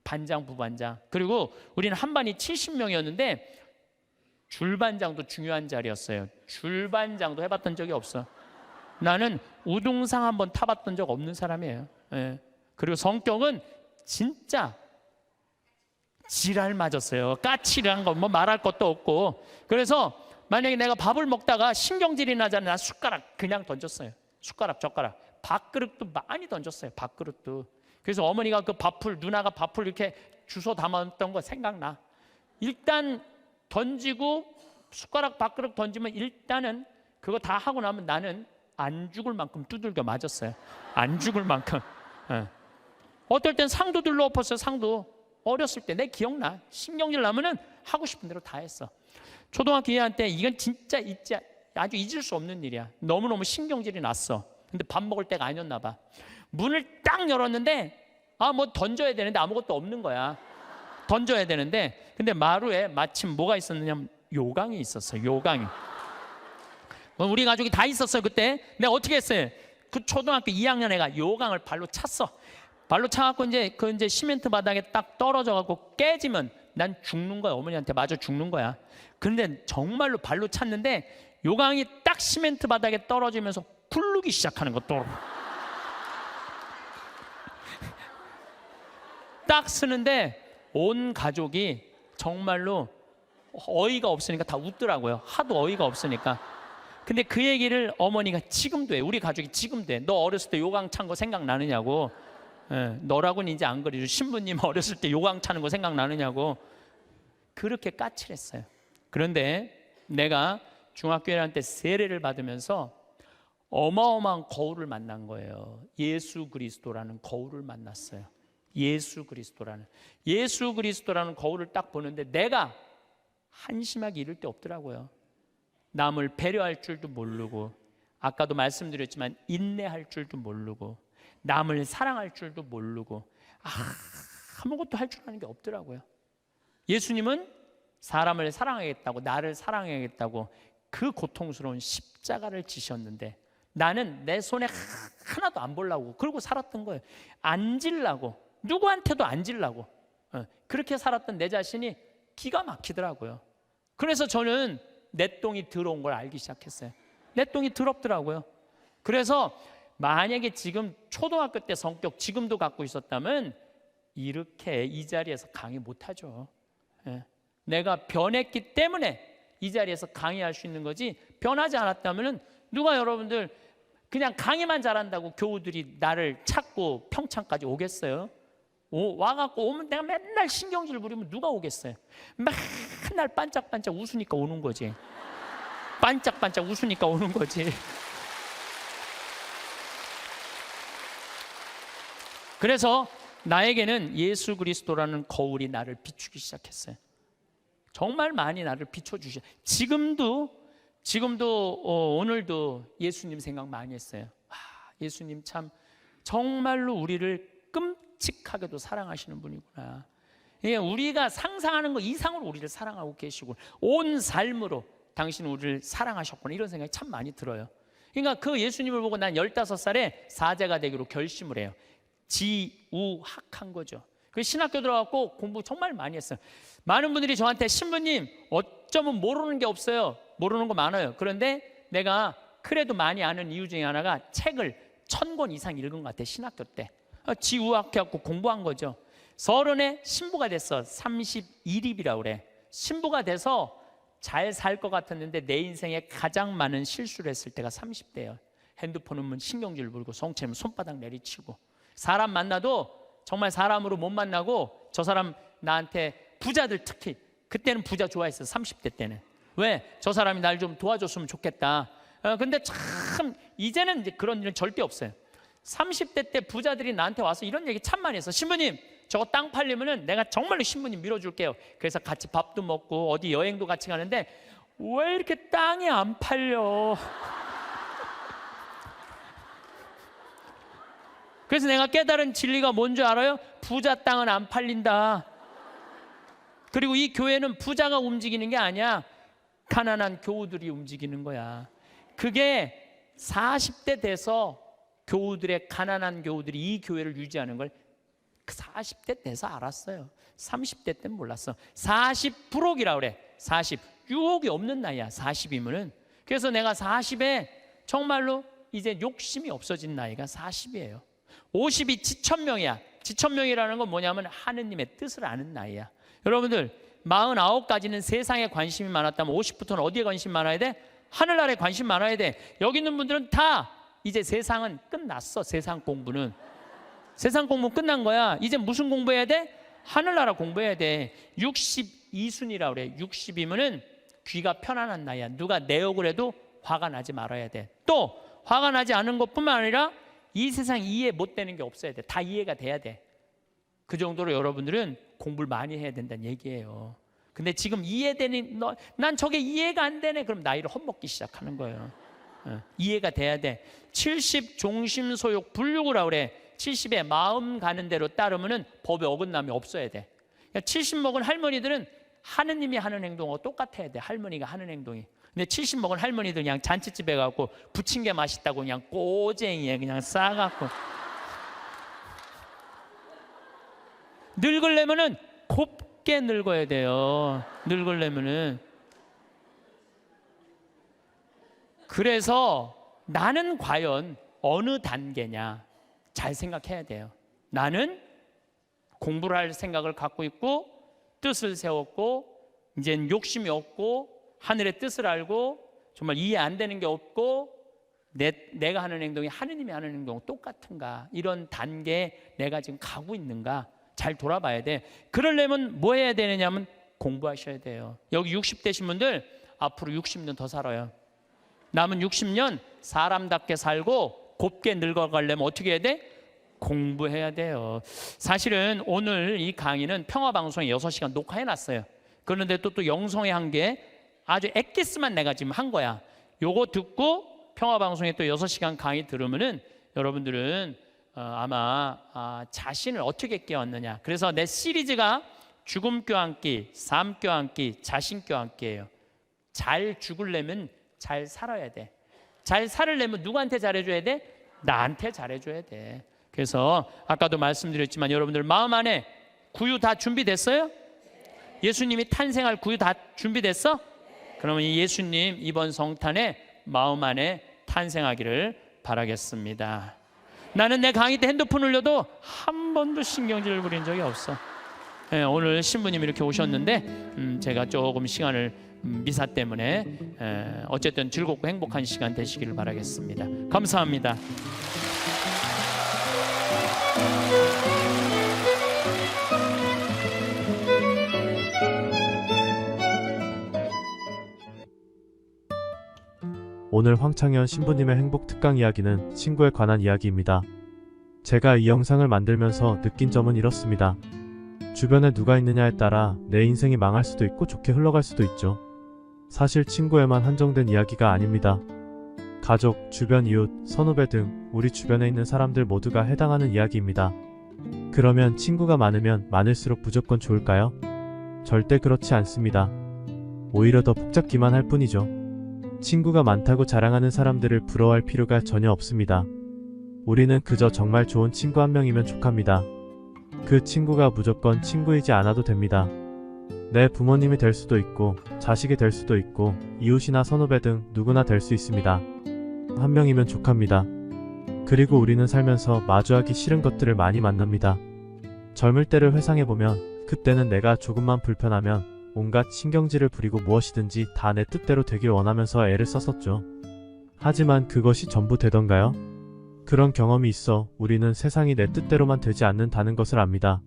반장, 부반장. 그리고 우리는 한 반이 70명이었는데 줄반장도 중요한 자리였어요. 줄반장도 해봤던 적이 없어. 나는 우등상 한번 타봤던 적 없는 사람이에요. 예. 그리고 성격은 진짜 지랄 맞았어요. 까칠한 거 뭐 말할 것도 없고. 그래서 만약에 내가 밥을 먹다가 신경질이 나잖아요. 나 숟가락 그냥 던졌어요. 숟가락, 젓가락. 밥그릇도 많이 던졌어요. 밥그릇도. 그래서 어머니가 그 밥풀, 누나가 밥풀 이렇게 주워 담았던 거 생각나. 일단 던지고 숟가락, 밥그릇 던지면 일단은 그거 다 하고 나면 나는 안 죽을 만큼 두들겨 맞았어요. 안 죽을 만큼. 예. 어떨 땐 상도 들러 엎었어요. 상도. 어렸을 때 내 기억나. 신경질 나면은 하고 싶은 대로 다 했어. 초등학교 2학년 때 이건 진짜 아주 잊을 수 없는 일이야. 너무너무 신경질이 났어. 근데 밥 먹을 때가 아니었나 봐. 문을 딱 열었는데 뭐 던져야 되는데 아무것도 없는 거야. 던져야 되는데 근데 마루에 마침 뭐가 있었느냐면 요강이 있었어. 요강이. 우리 가족이 다 있었어요 그때. 내가 어떻게 했어요? 그 초등학교 2학년 애가 요강을 발로 찼어. 발로 차갖고 이제 시멘트 바닥에 딱 떨어져갖고 깨지면 난 죽는 거야. 어머니한테 맞아 죽는 거야. 근데 정말로 발로 찼는데 요강이 딱 시멘트 바닥에 떨어지면서 굴르기 시작하는 거 또. 딱 쓰는데 온 가족이 정말로 어이가 없으니까 다 웃더라고요. 하도 어이가 없으니까. 근데 그 얘기를 어머니가 지금도 해. 우리 가족이 지금도 해. 너 어렸을 때 요강 찬 거 생각나느냐고. 예, 너라고는 이제 안 그리죠. 신부님 어렸을 때 요강 차는 거 생각나느냐고. 그렇게 까칠했어요. 그런데 내가 중학교 1학년 때 세례를 받으면서 어마어마한 거울을 만난 거예요. 예수 그리스도라는 거울을 만났어요. 예수 그리스도라는 거울을 딱 보는데 내가 한심하게 이럴 데 없더라고요. 남을 배려할 줄도 모르고, 아까도 말씀드렸지만 인내할 줄도 모르고, 남을 사랑할 줄도 모르고, 아무것도 할 줄 아는 게 없더라고요. 예수님은 사람을 사랑하겠다고, 나를 사랑하겠다고 그 고통스러운 십자가를 지셨는데 나는 내 손에 하나도 안 보려고 그러고 살았던 거예요. 안 질라고, 누구한테도 안 질라고. 그렇게 살았던 내 자신이 기가 막히더라고요. 그래서 저는 내 똥이 더러운 걸 알기 시작했어요. 내 똥이 더럽더라고요. 그래서 만약에 지금 초등학교 때 성격 지금도 갖고 있었다면 이렇게 이 자리에서 강의 못하죠. 내가 변했기 때문에 이 자리에서 강의할 수 있는 거지, 변하지 않았다면 누가 여러분들 그냥 강의만 잘한다고 교우들이 나를 찾고 평창까지 오겠어요? 와갖고 오면 내가 맨날 신경질 부리면 누가 오겠어요? 맨날 반짝반짝 웃으니까 오는 거지. 반짝반짝 웃으니까 오는 거지. 그래서 나에게는 예수 그리스도라는 거울이 나를 비추기 시작했어요. 정말 많이 나를 비춰주셔. 지금도 오늘도 예수님 생각 많이 했어요. 예수님 참 정말로 우리를 끔찍하게도 사랑하시는 분이구나. 우리가 상상하는 것 이상으로 우리를 사랑하고 계시고 온 삶으로 당신은 우리를 사랑하셨구나, 이런 생각이 참 많이 들어요. 그러니까 그 예수님을 보고 난 15살에 사제가 되기로 결심을 해요. 지우학한 거죠. 그 신학교 들어갔고 공부 정말 많이 했어요. 많은 분들이 저한테 신부님 어쩌면 모르는 게 없어요. 모르는 거 많아요. 그런데 내가 그래도 많이 아는 이유 중에 하나가 책을 1000권 이상 읽은 것 같아요. 신학교 때 지우학해갖고 공부한 거죠. 30에 신부가 됐어. 31입이라고 그래. 신부가 돼서 잘 살 것 같았는데 내 인생에 가장 많은 실수를 했을 때가 30대예요. 핸드폰 오면 신경질 부리고 성체면 손바닥 내리치고, 사람 만나도 정말 사람으로 못 만나고, 저 사람 나한테 부자들 특히 그때는 부자 좋아했어요. 30대 때는. 왜? 저 사람이 날 좀 도와줬으면 좋겠다. 근데 참 이제는 이제 그런 일은 절대 없어요. 30대 때 부자들이 나한테 와서 이런 얘기 참 많이 했어. 신부님 저거 땅 팔리면은 내가 정말로 신부님 밀어줄게요. 그래서 같이 밥도 먹고 어디 여행도 같이 가는데 왜 이렇게 땅이 안 팔려? 그래서 내가 깨달은 진리가 뭔지 알아요? 부자 땅은 안 팔린다. 그리고 이 교회는 부자가 움직이는 게 아니야. 가난한 교우들이 움직이는 거야. 그게 40대 돼서 교우들의, 가난한 교우들이 이 교회를 유지하는 걸 40대 돼서 알았어요. 30대 때는 몰랐어. 40%이라고 그래. 40. 유혹이 없는 나이야. 40이면은. 그래서 내가 40에 정말로 이제 욕심이 없어진 나이가 40이에요. 50이 지천명이야. 지천명이라는 건 뭐냐면 하느님의 뜻을 아는 나이야. 여러분들 49까지는 세상에 관심이 많았다면 50부터는 어디에 관심이 많아야 돼? 하늘나라에 관심 많아야 돼. 여기 있는 분들은 다 이제 세상은 끝났어. 세상 공부는 끝난 거야. 이제 무슨 공부해야 돼? 하늘나라 공부해야 돼. 62순이라고 그래. 60이면은 귀가 편안한 나이야. 누가 내 욕을 해도 화가 나지 말아야 돼. 또 화가 나지 않은 것뿐만 아니라 이 세상 이해 못 되는 게 없어야 돼. 다 이해가 돼야 돼. 그 정도로 여러분들은 공부를 많이 해야 된다는 얘기예요. 근데 지금 이해되는, 난 저게 이해가 안 되네. 그럼 나이를 헛먹기 시작하는 거예요. 이해가 돼야 돼. 70 종심소욕 불육이라 그래. 70에 마음 가는 대로 따르면은 법에 어긋남이 없어야 돼. 70 먹은 할머니들은 하느님이 하는 행동하고 똑같아야 돼. 할머니가 하는 행동이. 근데 70 먹은 할머니들 그냥 잔치집에 가고 부친 게 맛있다고 그냥 꼬쟁이에 그냥 싸갖고 늙으려면은 곱게 늙어야 돼요. 늙으려면은. 그래서 나는 과연 어느 단계냐 잘 생각해야 돼요. 나는 공부를 할 생각을 갖고 있고 뜻을 세웠고 이제는 욕심이 없고 하늘의 뜻을 알고 정말 이해 안 되는 게 없고 내가 하는 행동이 하느님이 하는 행동 똑같은가, 이런 단계에 내가 지금 가고 있는가 잘 돌아봐야 돼. 그러려면 뭐 해야 되느냐면 공부하셔야 돼요. 여기 60대신 분들 앞으로 60년 더 살아요. 남은 60년 사람답게 살고 곱게 늙어가려면 어떻게 해야 돼? 공부해야 돼요. 사실은 오늘 이 강의는 평화방송에 6시간 녹화해놨어요. 그런데 또 영성에 한 게 아주 엑기스만 내가 지금 한 거야. 요거 듣고 평화방송에 또 6시간 강의 들으면은 여러분들은 아마 자신을 어떻게 깨웠느냐. 그래서 내 시리즈가 죽음 껴안기, 삶 껴안기, 자신 껴안기예요. 잘 죽으려면 잘 살아야 돼. 잘 살으려면 누구한테 잘해줘야 돼? 나한테 잘해줘야 돼. 그래서 아까도 말씀드렸지만 여러분들 마음 안에 구유 다 준비됐어요? 예수님이 탄생할 구유 다 준비됐어? 그러면 이 예수님 이번 성탄에 마음 안에 탄생하기를 바라겠습니다. 나는 내 강의 때 핸드폰 울려도 한 번도 신경질을 부린 적이 없어. 오늘 신부님이 이렇게 오셨는데 제가 조금 시간을 미사 때문에 어쨌든 즐겁고 행복한 시간 되시기를 바라겠습니다. 감사합니다. 오늘 황창현 신부님의 행복 특강 이야기는 친구에 관한 이야기입니다. 제가 이 영상을 만들면서 느낀 점은 이렇습니다. 주변에 누가 있느냐에 따라 내 인생이 망할 수도 있고 좋게 흘러갈 수도 있죠. 사실 친구에만 한정된 이야기가 아닙니다. 가족, 주변 이웃, 선후배 등 우리 주변에 있는 사람들 모두가 해당하는 이야기입니다. 그러면 친구가 많으면 많을수록 무조건 좋을까요? 절대 그렇지 않습니다. 오히려 더 복잡기만 할 뿐이죠. 친구가 많다고 자랑하는 사람들을 부러워할 필요가 전혀 없습니다. 우리는 그저 정말 좋은 친구 한 명이면 족합니다. 그 친구가 무조건 친구이지 않아도 됩니다. 내 부모님이 될 수도 있고 자식이 될 수도 있고 이웃이나 선후배 등 누구나 될 수 있습니다. 한 명이면 족합니다. 그리고 우리는 살면서 마주하기 싫은 것들을 많이 만납니다. 젊을 때를 회상해보면 그때는 내가 조금만 불편하면 온갖 신경질을 부리고 무엇이든지 다 내 뜻대로 되길 원하면서 애를 썼었죠. 하지만 그것이 전부 되던가요? 그런 경험이 있어 우리는 세상이 내 뜻대로만 되지 않는다는 것을 압니다.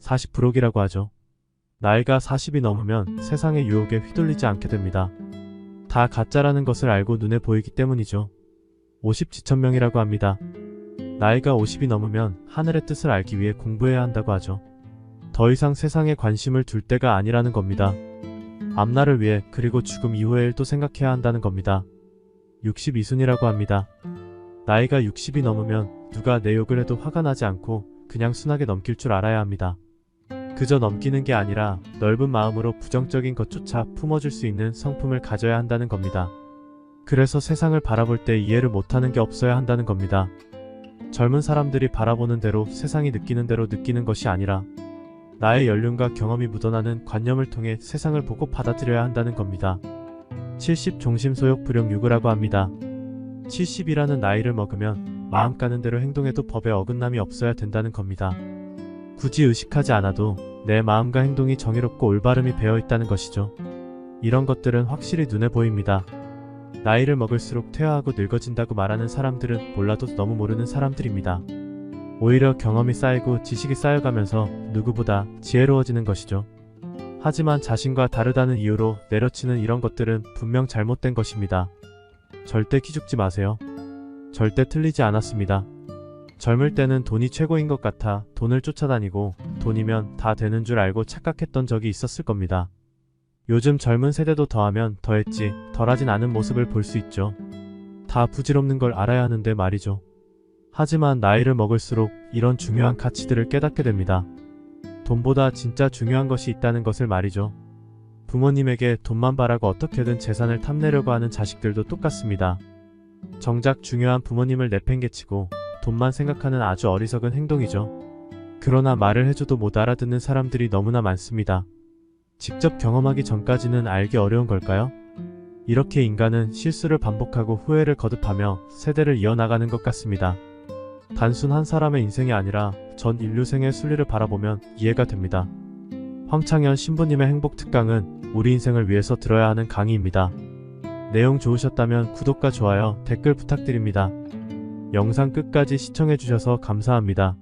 40%기라고 하죠. 나이가 40이 넘으면 세상의 유혹에 휘둘리지 않게 됩니다. 다 가짜라는 것을 알고 눈에 보이기 때문이죠. 50지천명이라고 합니다. 나이가 50이 넘으면 하늘의 뜻을 알기 위해 공부해야 한다고 하죠. 더 이상 세상에 관심을 둘 때가 아니라는 겁니다. 앞날을 위해 그리고 죽음 이후의 일도 생각해야 한다는 겁니다. 62순이라고 합니다. 나이가 60이 넘으면 누가 내 욕을 해도 화가 나지 않고 그냥 순하게 넘길 줄 알아야 합니다. 그저 넘기는 게 아니라 넓은 마음으로 부정적인 것조차 품어줄 수 있는 성품을 가져야 한다는 겁니다. 그래서 세상을 바라볼 때 이해를 못하는 게 없어야 한다는 겁니다. 젊은 사람들이 바라보는 대로 세상이 느끼는 대로 느끼는 것이 아니라 나의 연륜과 경험이 묻어나는 관념을 통해 세상을 보고 받아들여야 한다는 겁니다. 70 종심소욕 불용유구라고 합니다. 70이라는 나이를 먹으면 마음 가는 대로 행동해도 법에 어긋남이 없어야 된다는 겁니다. 굳이 의식하지 않아도 내 마음과 행동이 정의롭고 올바름이 배어있다는 것이죠. 이런 것들은 확실히 눈에 보입니다. 나이를 먹을수록 퇴화하고 늙어진다고 말하는 사람들은 몰라도 너무 모르는 사람들입니다. 오히려 경험이 쌓이고 지식이 쌓여가면서 누구보다 지혜로워지는 것이죠. 하지만 자신과 다르다는 이유로 내려치는 이런 것들은 분명 잘못된 것입니다. 절대 기죽지 마세요. 절대 틀리지 않았습니다. 젊을 때는 돈이 최고인 것 같아 돈을 쫓아다니고 돈이면 다 되는 줄 알고 착각했던 적이 있었을 겁니다. 요즘 젊은 세대도 더하면 더했지 덜하진 않은 모습을 볼 수 있죠. 다 부질없는 걸 알아야 하는데 말이죠. 하지만 나이를 먹을수록 이런 중요한 가치들을 깨닫게 됩니다. 돈보다 진짜 중요한 것이 있다는 것을 말이죠. 부모님에게 돈만 바라고 어떻게든 재산을 탐내려고 하는 자식들도 똑같습니다. 정작 중요한 부모님을 내팽개치고 돈만 생각하는 아주 어리석은 행동이죠. 그러나 말을 해줘도 못 알아듣는 사람들이 너무나 많습니다. 직접 경험하기 전까지는 알기 어려운 걸까요? 이렇게 인간은 실수를 반복하고 후회를 거듭하며 세대를 이어나가는 것 같습니다. 단순 한 사람의 인생이 아니라 전 인류생의 순리를 바라보면 이해가 됩니다. 황창현 신부님의 행복 특강은 우리 인생을 위해서 들어야 하는 강의입니다. 내용 좋으셨다면 구독과 좋아요, 댓글 부탁드립니다. 영상 끝까지 시청해주셔서 감사합니다.